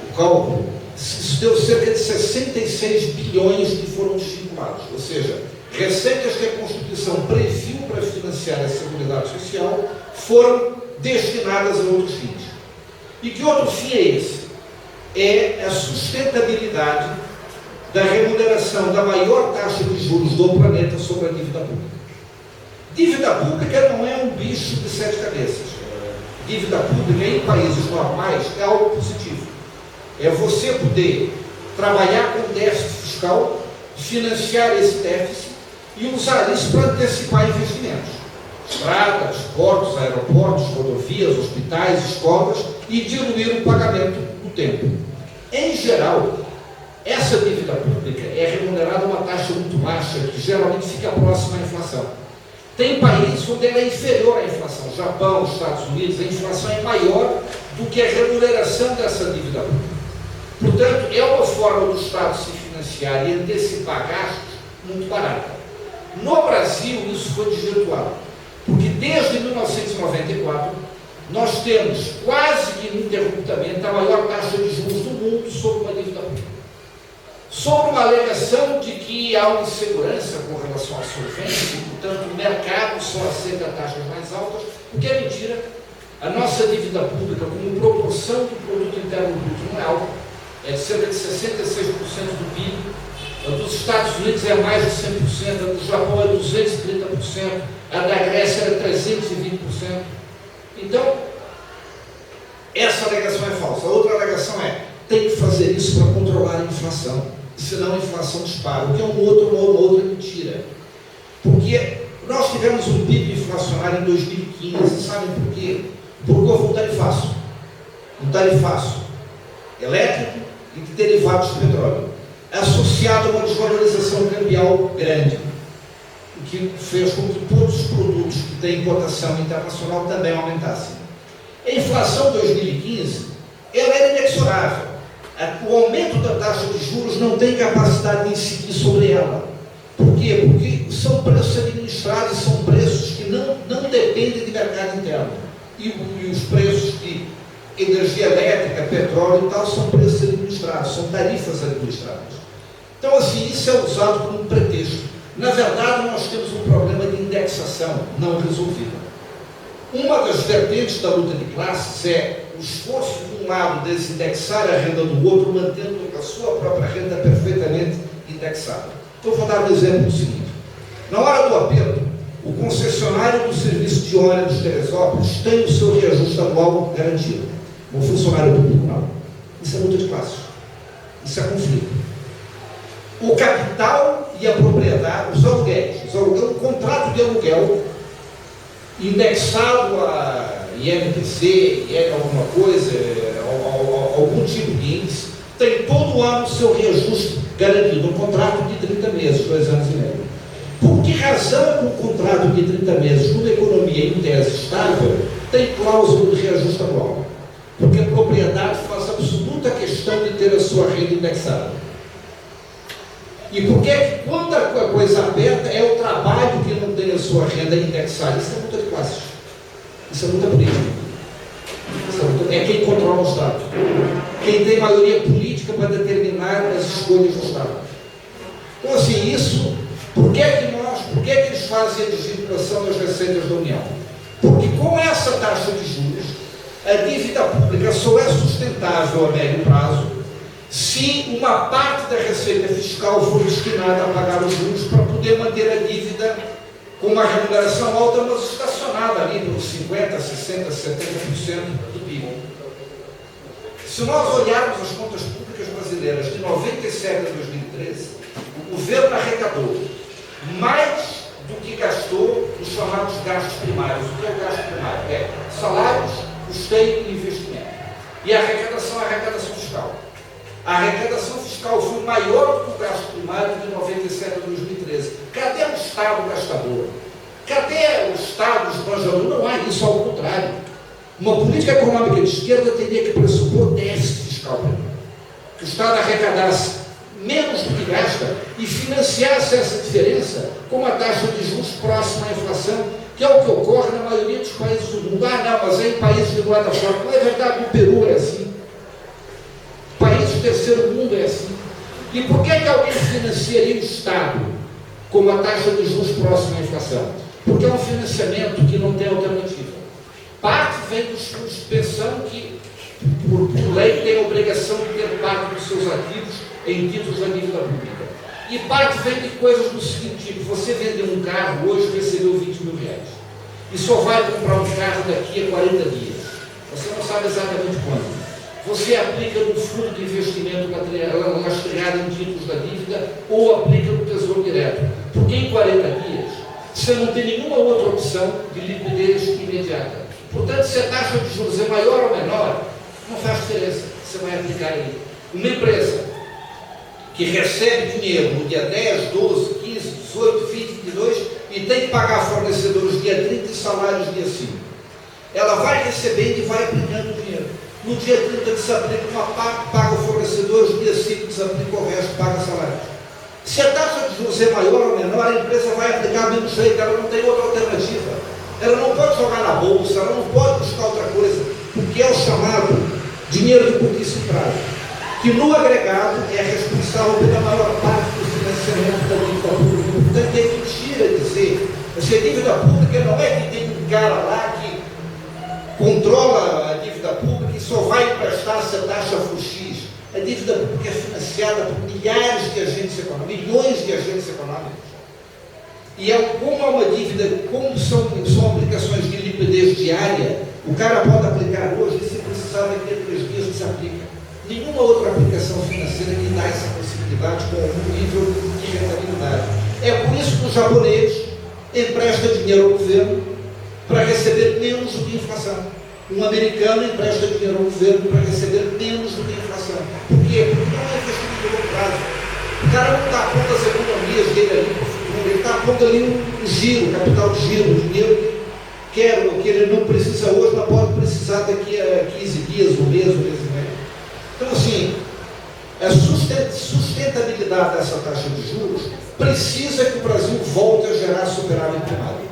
o cálculo, isso deu cerca de 66 bilhões que foram desvinculados, ou seja, receitas que a Constituição previu para financiar a Seguridade Social foram destinadas a outros fins. E que outro fim é esse? É a sustentabilidade da remuneração da maior taxa de juros do planeta sobre a dívida pública. Dívida pública não é um bicho de 7 cabeças. Dívida pública em países normais é algo positivo. É você poder trabalhar com déficit fiscal, financiar esse déficit e usar isso para antecipar investimentos. Estradas, portos, aeroportos, rodovias, hospitais, escolas e diluir o pagamento no tempo. Em geral, essa dívida pública é remunerada a uma taxa muito baixa, que geralmente fica próxima à inflação. Tem países onde ela é inferior à inflação. Japão, Estados Unidos, a inflação é maior do que a remuneração dessa dívida pública. Portanto, é uma forma do Estado se financiar e antecipar gastos muito barata. No Brasil, isso foi desvirtuado, porque desde 1994 nós temos quase que ininterruptamente a maior taxa de juros do mundo sobre uma dívida pública. Sobre uma alegação de que há uma insegurança com relação à solvência e, portanto, o mercado só aceita taxas mais altas, o que é mentira. A nossa dívida pública, como proporção do produto interno bruto, não é alta, é de cerca de 66% do PIB, a dos Estados Unidos é mais de 100%, a do Japão é 230%, a da Grécia é 320%. Então, essa alegação é falsa. A outra alegação é: tem que fazer isso para controlar a inflação, senão a inflação dispara, o que é uma outra mentira. Porque nós tivemos um pico inflacionário em 2015, sabem por quê? Porque houve um tarifaço elétrico e de derivados de petróleo, associado a uma desvalorização cambial grande, o que fez com que todos os produtos que têm cotação internacional também aumentassem. A inflação de 2015, ela era inexorável. O aumento da taxa de juros não tem capacidade de incidir sobre ela. Por quê? Porque são preços administrados, são preços que não dependem de mercado interno. E os preços que energia elétrica, petróleo e tal, são preços administrados, são tarifas administradas. Então, assim, isso é usado como um pretexto. Na verdade, nós temos um problema de indexação não resolvido. Uma das vertentes da luta de classes é o esforço de um lado desindexar a renda do outro, mantendo a sua própria renda perfeitamente indexada. Então, vou dar um exemplo do seguinte. Na hora do aperto, o concessionário do serviço de ônibus de Teresópolis tem o seu reajuste anual garantido. O funcionário público não. Isso é luta de classes. Isso é conflito. O capital e a propriedade, os aluguéis, um contrato de aluguel indexado a INPC, alguma coisa, algum tipo de índice, tem todo ano o seu reajuste garantido, um contrato de 30 meses, 2 anos e meio. Por que razão um contrato de 30 meses, numa economia em tese estável, tem cláusula de reajuste anual? Porque a propriedade faz absoluta questão de ter a sua renda indexada. E por que quando a coisa aperta é o trabalho que não tem a sua renda indexada? Isso é luta de classes. Isso é luta política. É quem controla o Estado. Quem tem maioria política para determinar as escolhas do Estado. Então, assim, isso, por que eles fazem a desvinculação das receitas da União? Porque com essa taxa de juros, a dívida pública só é sustentável a médio prazo se uma parte da receita fiscal for destinada a pagar os juros para poder manter a dívida com uma remuneração alta, mas estacionada ali por 50%, 60%, 70% do PIB. Se nós olharmos as contas públicas brasileiras de 97 a 2013, o governo arrecadou mais do que gastou nos chamados gastos primários. O que é o gasto primário? É salários, custeio e investimento. E a arrecadação é a arrecadação fiscal. A arrecadação fiscal foi maior do que o gasto primário de 97 a 2013. Cadê o Estado gastador? Cadê o Estado esbanjador? Não há isso, ao contrário. Uma política econômica de esquerda teria que pressupor déficit fiscal primeiro. Que o Estado arrecadasse menos do que gasta e financiasse essa diferença com uma taxa de juros próxima à inflação, que é o que ocorre na maioria dos países do mundo. Ah, não, mas é em países de moeda forte. Não é verdade, no Peru é assim. Países do terceiro mundo é assim. E por que alguém financiaria o Estado com uma taxa de juros próxima à inflação? Porque é um financiamento que não tem alternativa. Parte vem dos fundos de pensão que, por lei, tem a obrigação de ter parte dos seus ativos em títulos da dívida pública. E parte vem de coisas do seguinte tipo: você vendeu um carro hoje, recebeu 20 mil reais. E só vai comprar um carro daqui a 40 dias. Você não sabe exatamente quando. Você aplica no fundo de investimento lastreado em títulos da dívida ou aplica no Tesouro Direto. Porque em 40 dias você não tem nenhuma outra opção de liquidez imediata. Portanto, se a taxa de juros é maior ou menor, não faz diferença. Você vai aplicar aí. Uma empresa que recebe dinheiro no dia 10, 12, 15, 18, 20, 22 e tem que pagar fornecedores dia 30 e salários dia 5. Ela vai recebendo e vai aplicando o dinheiro. No dia 30 desaplica uma parte, paga o fornecedor, no dia 5 desaplica o resto, paga salário. Se a taxa de juros é maior ou menor, a empresa vai aplicar menos jeito, ela não tem outra alternativa. Ela não pode jogar na bolsa, ela não pode buscar outra coisa, porque é o chamado dinheiro de curtíssimo prazo, que no agregado é responsável pela maior parte do financiamento da dívida pública. Portanto, é mentira dizer que a dívida pública não é que tem um cara lá que controla a dívida pública e só vai emprestar se a taxa for X. A dívida pública é financiada por milhares de agentes econômicos, milhões de agentes econômicos. E como é uma dívida, como são aplicações de liquidez diária, o cara pode aplicar hoje e, se precisar, daqui a 3 dias desaplica. Nenhuma outra aplicação financeira que dá essa possibilidade com algum nível de rentabilidade. É por isso que o japonês empresta dinheiro ao governo para receber menos do que a inflação. Um americano empresta dinheiro ao governo para receber menos do que a inflação. Por quê? Porque não é investimento de longo prazo. O cara não está pondo as economias dele ali para o futuro, ele está pondo ali um giro, capital de giro, o dinheiro que ele não precisa hoje, mas pode precisar daqui a 15 dias, um mês e meio. Então, assim, a sustentabilidade dessa taxa de juros precisa que o Brasil volte a gerar superávit primário,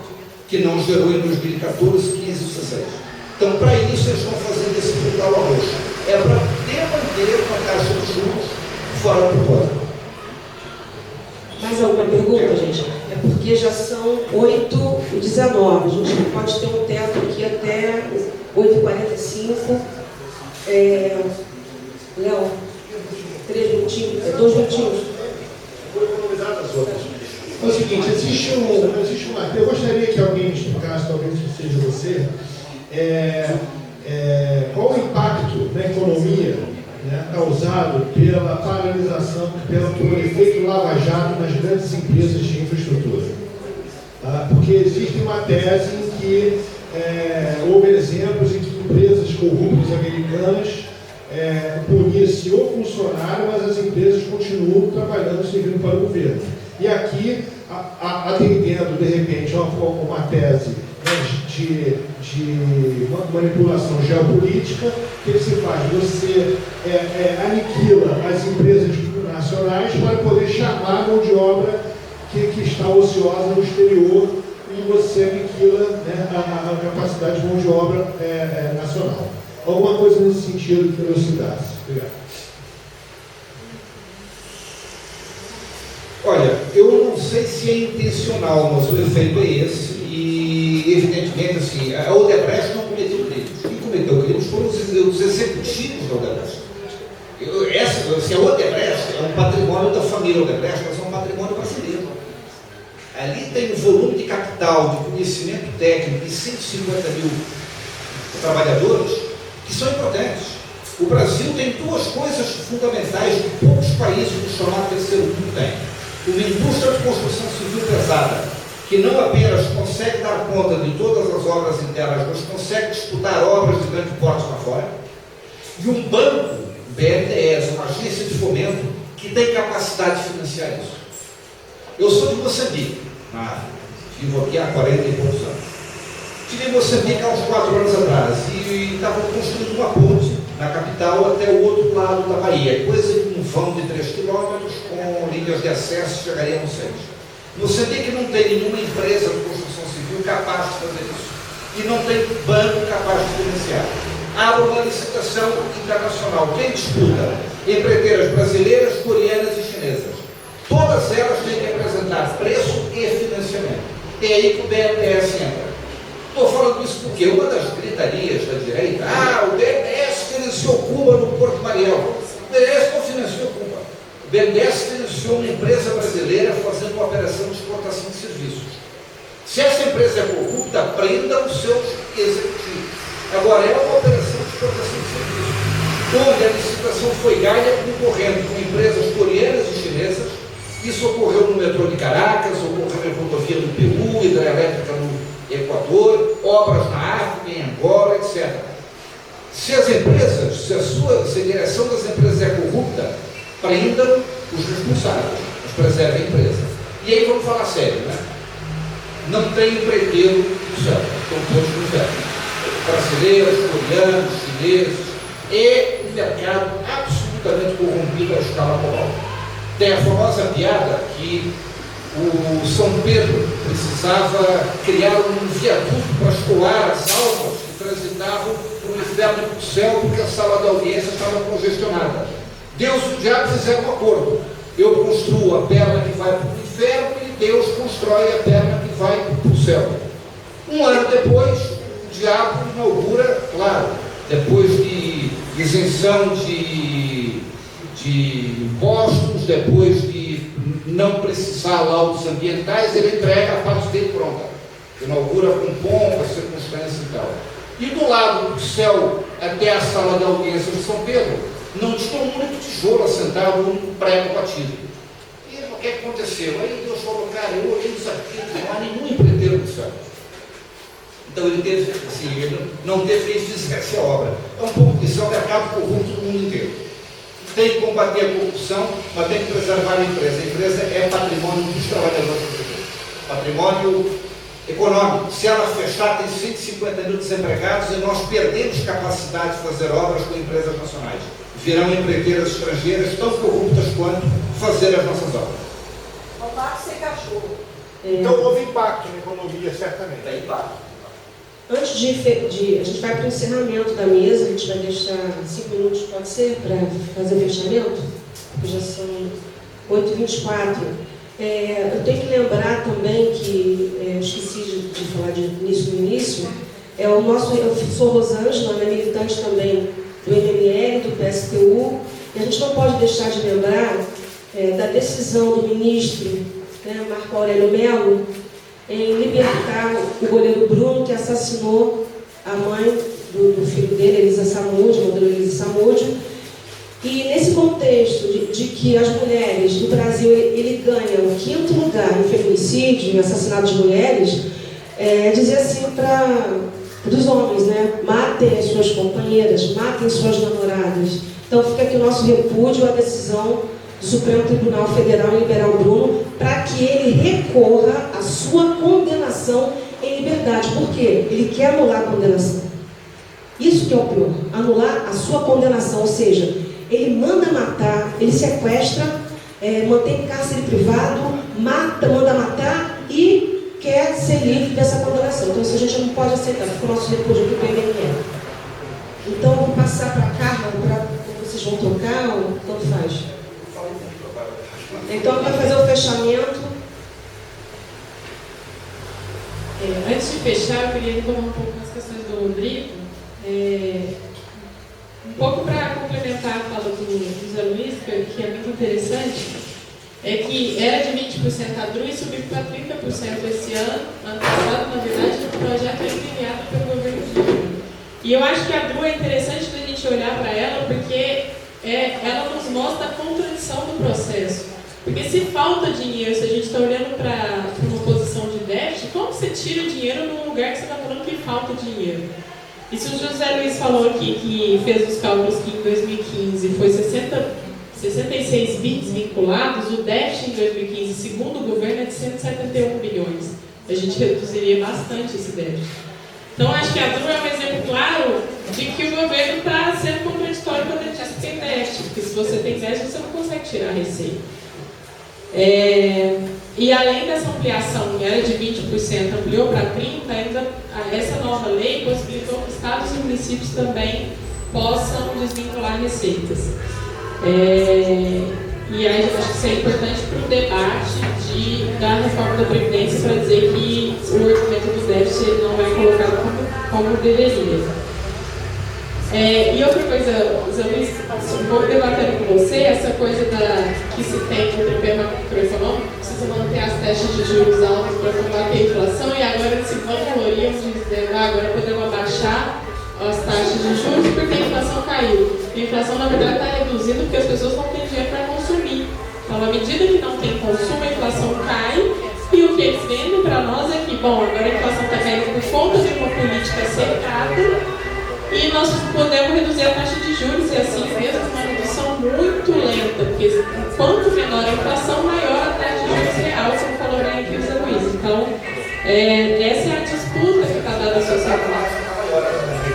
que não gerou em 2014, 15 e 16. Então, para isso, eles estão fazendo esse brutal arroxo. É para manter uma taxa de juros fora do código. Mais alguma pergunta, gente? É porque já são 8h19. A gente pode ter um teto aqui até 8h45. Léo, 3 minutinhos? 2 minutinhos? Vou economizar das outras. É o seguinte, existe uma... Eu gostaria que alguém me explicasse, talvez seja você, qual o impacto na economia, né, causado pela paralisação, pelo efeito lava-jato nas grandes empresas de infraestrutura. Tá? Porque existe uma tese em que houve exemplos em que empresas corruptas americanas punissem o funcionário, mas as empresas continuam trabalhando servindo para o governo. E aqui, atendendo de repente a uma tese, né, de manipulação geopolítica, o que se faz? Você aniquila as empresas nacionais para poder chamar a mão de obra que está ociosa no exterior e você aniquila, né, a capacidade de mão de obra nacional. Alguma coisa nesse sentido que eu citasse. Obrigado. Olha, eu não sei se é intencional, mas o efeito é esse, e evidentemente assim, a Odebrecht não cometeu crimes. Quem cometeu crimes foram os executivos da Odebrecht. A Odebrecht é um patrimônio da família Odebrecht, mas é um patrimônio brasileiro. Ali tem um volume de capital, de conhecimento técnico e 150 mil trabalhadores que são importantes. O Brasil tem duas coisas fundamentais que poucos países do chamado terceiro mundo têm. Uma indústria de construção civil pesada, que não apenas consegue dar conta de todas as obras internas, mas consegue disputar obras de grande porte lá fora. E um banco, BNDES, uma agência de fomento, que tem capacidade de financiar isso. Eu sou de Moçambique, vivo aqui há 40 e poucos anos. Estive em Moçambique há uns 4 anos atrás e estavam construindo uma ponte na capital até o outro lado da Bahia, coisa de um vão de 3 quilômetros com linhas de acesso chegaria no centro. Moçambique não tem nenhuma empresa de construção civil capaz de fazer isso e não tem banco capaz de financiar. Há uma licitação internacional. Quem disputa? Empreiteiras brasileiras, coreanas e chinesas. Todas elas têm que apresentar preço e financiamento. É aí que o BNDES entra. Estou falando isso porque uma das gritarias da direita, o BNDES financiou Cuba no Porto Mariel. O BNDES não financiou Cuba. O BNDES financiou uma empresa brasileira fazendo uma operação de exportação de serviços. Se essa empresa é corrupta, prenda os seus executivos. Agora, é uma operação de exportação de serviços, onde a licitação foi ganha concorrendo com empresas coreanas e chinesas. Isso ocorreu no metrô de Caracas, ocorreu na rodovia do Peru, hidrelétrica no Equador, obras na África, em Angola, etc. Se as empresas, se a direção das empresas é corrupta, prendam os responsáveis, mas preservem a empresa. E aí vamos falar sério, né? Não tem empreiteiro do céu, estão todos no inferno. Brasileiros, coreanos, chineses, é um mercado absolutamente corrompido à escala global. Tem a famosa piada que o São Pedro precisava criar um viaduto para escoar as almas que transitavam para o inferno e para o céu, porque a sala da audiência estava congestionada. Deus e o diabo fizeram um acordo. Eu construo a perna que vai para o inferno e Deus constrói a perna que vai para o céu. Um ano depois, o diabo inaugura, claro, depois de isenção de impostos, depois de não precisar laudos ambientais, ele entrega a parte dele pronta. Inaugura com pompa, circunstância e tal. E do lado do céu até a sala da audiência de São Pedro, não tinha um único tijolo assentado num prego batido. E o que aconteceu? Aí Deus falou, cara, eu olhei nos arquivos, não há nenhum empreiteiro do céu. Então ele teve, assim, ele não teve que fizer essa obra. É um pouco disso, é um mercado corrupto no mundo inteiro. Tem que combater a corrupção, mas tem que preservar a empresa. A empresa é patrimônio dos trabalhadores brasileiros. Patrimônio econômico. Se ela fechar, tem 150 mil desempregados e nós perdemos capacidade de fazer obras com empresas nacionais. Virão empreiteiras estrangeiras tão corruptas quanto fazer as nossas obras. Roubar sem cachorro. Então houve impacto na economia, certamente. Tem impacto. Antes de a gente vai para o encerramento da mesa, a gente vai deixar 5 minutos, pode ser, para fazer o fechamento, porque já são 8h24. Eu tenho que lembrar também que, eu esqueci de falar nisso no início, eu sou Rosângela, militante também do MML, do PSTU, e a gente não pode deixar de lembrar da decisão do ministro, Marco Aurélio Mello, em libertar o goleiro Bruno, que assassinou a mãe do filho dele, Elisa Samúdio, modelo Elisa Samúdio. E nesse contexto de que as mulheres do Brasil, ele ganha o 5º lugar em feminicídio, em assassinato de mulheres, dizer assim para os homens, matem as suas companheiras, matem suas namoradas. Então fica aqui o nosso repúdio à decisão do Supremo Tribunal Federal em liberar o Bruno, para que ele recorra à sua condenação em liberdade. Por quê? Ele quer anular a condenação. Isso que é o pior, anular a sua condenação, ou seja, ele manda matar, ele sequestra, mantém cárcere privado, manda matar e quer ser livre dessa condenação. Então isso a gente não pode aceitar, fica o nosso repúdio aqui para MML. Então eu vou passar para a Carla, vocês vão tocar ou tanto faz? Então, vai fazer o fechamento. Antes de fechar, eu queria retomar um pouco as questões do Rodrigo. Um pouco para complementar a fala do Zé Luiz, que é muito interessante, é que era de 20% a DRU e subiu para 30% esse ano passado, na verdade, o projeto é criado pelo governo Dilma. E eu acho que a DRU é interessante a gente olhar para ela, porque ela nos mostra a contradição do processo. Porque se falta dinheiro, se a gente está olhando para uma posição de déficit, como você tira dinheiro num lugar que você está falando que falta dinheiro? E se o José Luiz falou aqui que fez os cálculos que em 2015 foi 66 bits vinculados, o déficit em 2015, segundo o governo, é de 171 bilhões. A gente reduziria bastante esse déficit. Então, acho que a DRU é um exemplo claro de que o governo está sendo contraditório quando ele diz que tem déficit, porque se você tem déficit, você não consegue tirar a receita. E além dessa ampliação, que era de 20%, ampliou para 30%, ainda essa nova lei possibilitou que estados e municípios também possam desvincular receitas. E aí acho que isso é importante para o debate da reforma da Previdência, para dizer que o orçamento do déficit não é colocado como deveria. E outra coisa, Zé Luiz, um pouco debatendo com você, essa coisa que se tem no tripé macroeconômico, precisa manter as taxas de juros altas para combater a inflação, e agora se vangloria dizendo agora podemos abaixar as taxas de juros porque a inflação caiu. A inflação, na verdade, está reduzindo porque as pessoas não têm dinheiro para consumir. Então, à medida que não tem consumo, a inflação cai, e o que eles vendem para nós é que, agora a inflação está caindo por conta de uma política cercada, e nós podemos reduzir a taxa de juros, e assim mesmo uma redução muito lenta, porque quanto menor a inflação, maior a taxa de juros real, como falou bem aqui o Zé Luiz. Então, essa é a disputa que está dada à sociedade.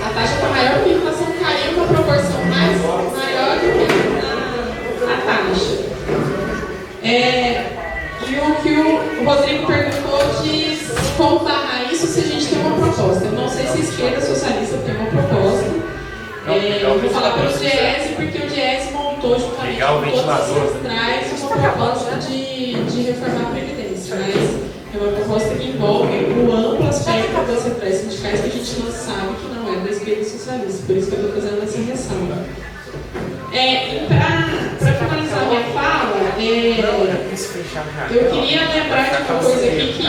A taxa está maior porque a inflação caiu com a proporção maior do que a taxa. E o que o Rodrigo perguntou de como barrar isso se a gente tem uma proposta. Eu não sei se a esquerda socialista tem uma proposta. Eu vou falar pelo GES, porque o GES montou juntamente com todas as centrais uma proposta de reformar a Previdência. Mas é uma proposta que envolve o amplo aspecto das centrais sindicais, que a gente não sabe que não é da esquerda socialista. Por isso que eu estou fazendo essa ressalva. Para finalizar minha fala, eu queria lembrar de uma coisa aqui que me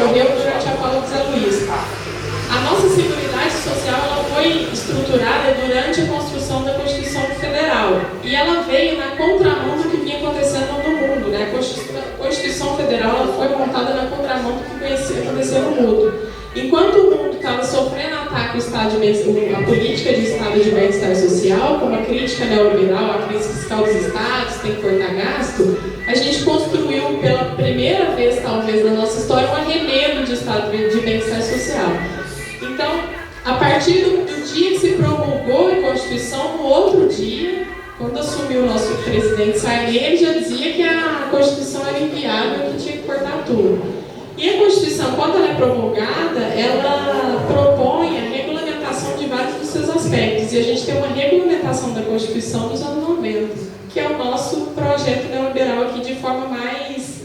ocorreu durante a fala do Zé Luiz. A nossa Seguridade Social ela foi estruturada durante a construção da Constituição Federal, e ela veio na contramão do que vinha acontecendo no mundo. Né? A Constituição Federal ela foi montada na contramão do que acontecia no mundo. Enquanto o mundo estava sofrendo ataque à política de Estado de bem-estar social, como a crítica neoliberal, a crise fiscal dos Estados, tem que cortar gasto, a gente construiu pela primeira vez, talvez, na nossa história, um arremedo de Estado de bem-estar social. Então, a partir do dia que se promulgou a Constituição, no outro dia, quando assumiu o nosso presidente Sarney, ele já dizia que a Constituição era inviável e que tinha que cortar tudo. E a Constituição, quando ela é promulgada, ela propõe aspectos, e a gente tem uma regulamentação da Constituição dos anos 90, que é o nosso projeto neoliberal aqui de forma mais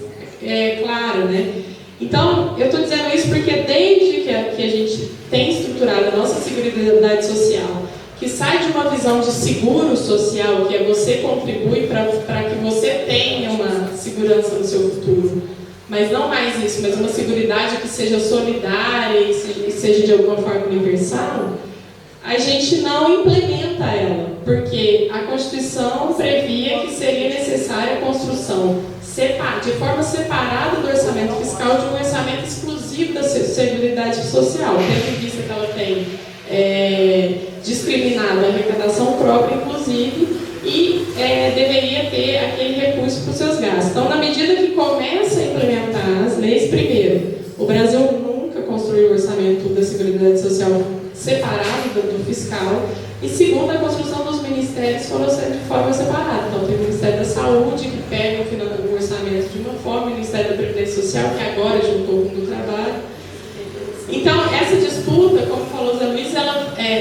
clara, né? Então, eu estou dizendo isso porque desde que a gente tem estruturado a nossa Seguridade Social, que sai de uma visão de seguro social, que é você contribui para que você tenha uma segurança no seu futuro, mas não mais isso, mas uma seguridade que seja solidária e seja de alguma forma universal, a gente não implementa ela, porque a Constituição previa que seria necessária a construção de forma separada do orçamento fiscal de um orçamento exclusivo da Seguridade Social, tendo em vista que ela tem discriminado a arrecadação própria, inclusive, e deveria ter aquele recurso para os seus gastos. Então, na medida que começa a implementar as leis, primeiro, o Brasil nunca construiu o orçamento da Seguridade Social separado do fiscal, e segundo, a construção dos ministérios foram de forma separada. Então, tem o Ministério da Saúde, que pega o orçamento de uma forma, o Ministério da Previdência Social, que agora juntou com o do Trabalho. Então, essa disputa, como falou Zé Luiz,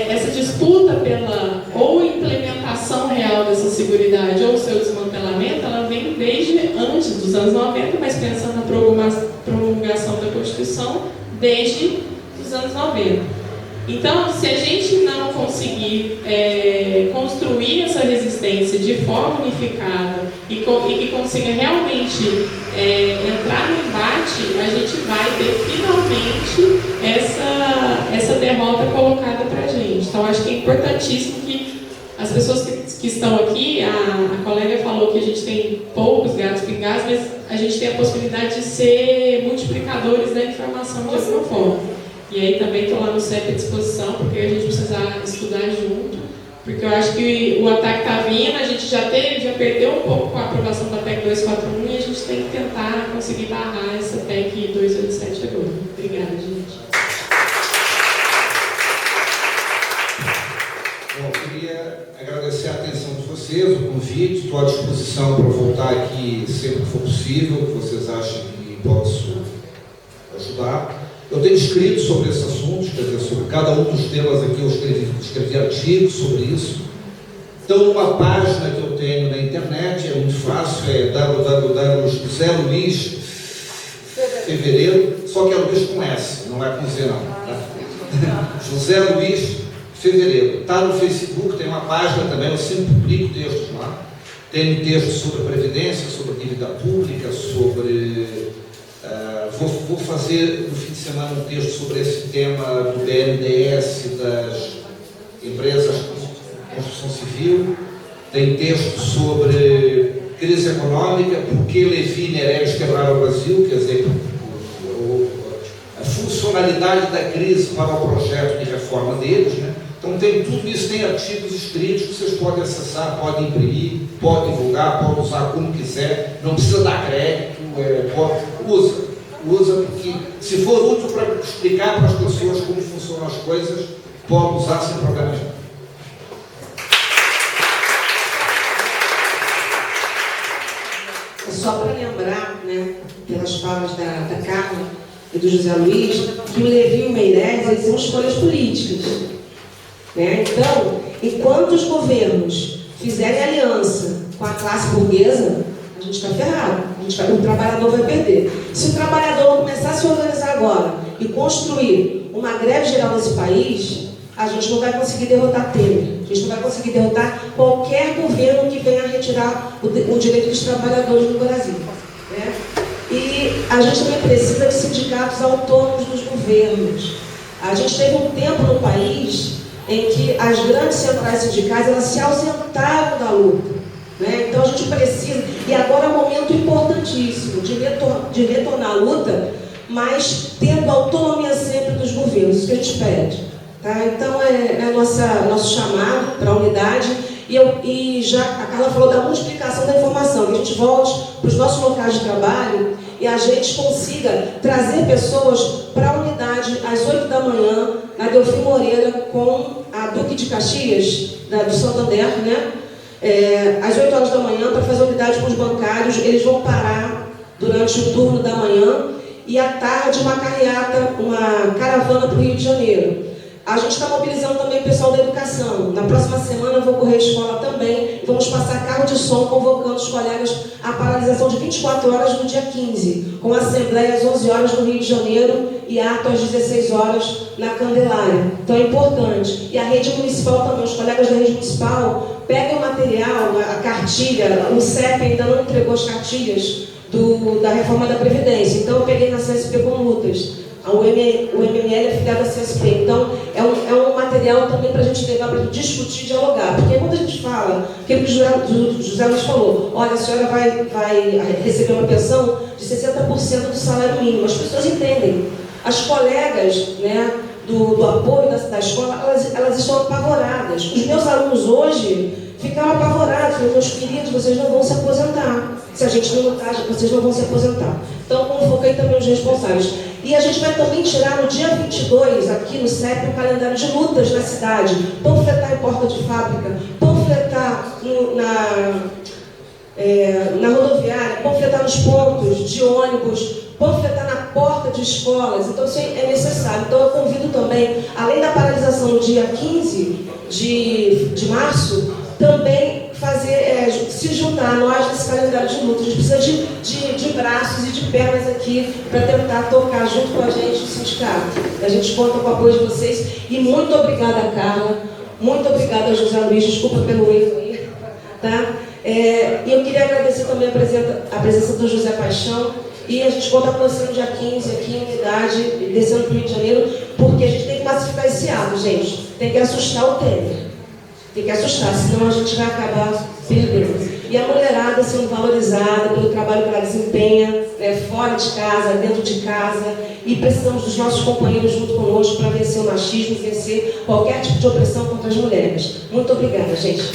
essa disputa pela ou implementação real dessa seguridade ou seu desmantelamento, ela vem desde antes dos anos 90, mas pensando na promulgação da Constituição, desde os anos 90. Então, se a gente não conseguir construir essa resistência de forma unificada e que consiga realmente entrar no embate, a gente vai ter finalmente essa derrota colocada para a gente. Então, acho que é importantíssimo que as pessoas que estão aqui, a colega falou que a gente tem poucos gatos pingados, mas a gente tem a possibilidade de ser multiplicadores da informação de alguma forma. E aí também estou lá no CEP à disposição, porque a gente precisa estudar junto, porque eu acho que o ataque está vindo, a gente já perdeu um pouco com a aprovação da PEC 241 e a gente tem que tentar conseguir barrar essa PEC 287 agora. Obrigada, gente. Bom, eu queria agradecer a atenção de vocês, o convite, estou à disposição para voltar aqui sempre que for possível, que vocês achem que posso ajudar. Eu tenho escrito sobre esses assuntos, quer dizer, sobre cada um dos temas aqui, eu escrevi artigos sobre isso. Então, uma página que eu tenho na internet, é muito fácil, é www.joseluiz Fevereiro, só que é Luiz com S, não é com Z não. Tá? José Luiz Fevereiro. Está no Facebook, tem uma página também, eu sempre publico textos lá. Tenho textos sobre a Previdência, sobre a dívida pública, sobre... Vou fazer no fim de semana um texto sobre esse tema do BNDES, das empresas de construção civil. Tem texto sobre crise econômica, por que Levi e Meirelles quebraram o Brasil, quer dizer, a funcionalidade da crise para o projeto de reforma deles, né? Então tem tudo isso, tem artigos escritos que vocês podem acessar, podem imprimir, podem divulgar, podem usar como quiser, não precisa dar crédito, usa, porque se for útil para explicar para as pessoas como funcionam as coisas, pode usar sem problema nenhum. Só para lembrar, né, pelas falas da Carla e do José Luiz, que o Levi e o Meirelles, eles são escolhas políticas. Né? Então, enquanto os governos fizerem aliança com a classe burguesa, a gente está ferrado. O trabalhador vai perder. Se o trabalhador começar a se organizar agora e construir uma greve geral nesse país, a gente não vai conseguir derrotar Temer. A gente não vai conseguir derrotar qualquer governo que venha retirar o direito dos trabalhadores no Brasil. Né? E a gente também precisa de sindicatos autônomos dos governos. A gente teve um tempo no país em que as grandes centrais sindicais elas se ausentaram da luta. Né? Então a gente precisa, e agora é um momento importantíssimo de retornar à luta, mas tendo autonomia sempre dos governos, isso que a gente pede. Tá? Então é nosso chamado para a unidade, e já a Carla falou da multiplicação da informação, que a gente volte para os nossos locais de trabalho e a gente consiga trazer pessoas para a unidade às 8 da manhã, na Delfim Moreira, com a Duque de Caxias, do Santander, né? Às 8 horas da manhã, para fazer unidade com os bancários. Eles vão parar durante o turno da manhã e à tarde uma carreata, uma caravana para o Rio de Janeiro. A gente está mobilizando também o pessoal da educação. próxima semana eu vou correr a escola também. Vamos passar carro de som convocando os colegas à paralisação de 24 horas no dia 15, com assembleia às 11 horas no Rio de Janeiro e ato às 16 horas na Candelária. Então é importante. E a rede municipal também, os colegas da rede municipal, peguem o material, a cartilha, o CEP ainda não entregou as cartilhas da reforma da Previdência. Então eu peguei na CSP com lutas. O MML é filiado à CSP. Então é um material também para a gente levar, para discutir e dialogar. Porque quando a gente fala, aquilo que o José Luiz falou, olha, a senhora vai receber uma pensão de 60% do salário mínimo. As pessoas entendem. As colegas, né, do apoio da escola, elas estão apavoradas. Os meus alunos hoje ficaram apavorados, meus queridos, vocês não vão se aposentar. Se a gente não lutar, vocês não vão se aposentar. Então, convoquei também os responsáveis. E a gente vai também tirar no dia 22, aqui no CEP, o calendário de lutas na cidade. Panfletar em porta de fábrica, panfletar na rodoviária, panfletar nos pontos de ônibus, panfletar na porta de escolas. Então, isso é necessário. Então, eu convido também, além da paralisação no dia 15 de março, também se juntar a nós nesse calendário de luta. A gente precisa de braços e de pernas aqui para tentar tocar junto com a gente o sindicato. A gente conta com o apoio de vocês. E muito obrigada, Carla. Muito obrigada, José Luiz. Desculpa pelo erro aí. Tá? E eu queria agradecer também a presença do José Paixão. E a gente conta com você no dia 15, aqui em Unidade, descendo para o Rio de Janeiro, porque a gente tem que massificar esse ato, gente. Tem que assustar o Temer. Tem que assustar, senão a gente vai acabar perdendo. E a mulherada sendo valorizada pelo trabalho que ela desempenha, fora de casa, dentro de casa. E precisamos dos nossos companheiros junto conosco para vencer o machismo, vencer qualquer tipo de opressão contra as mulheres. Muito obrigada, gente.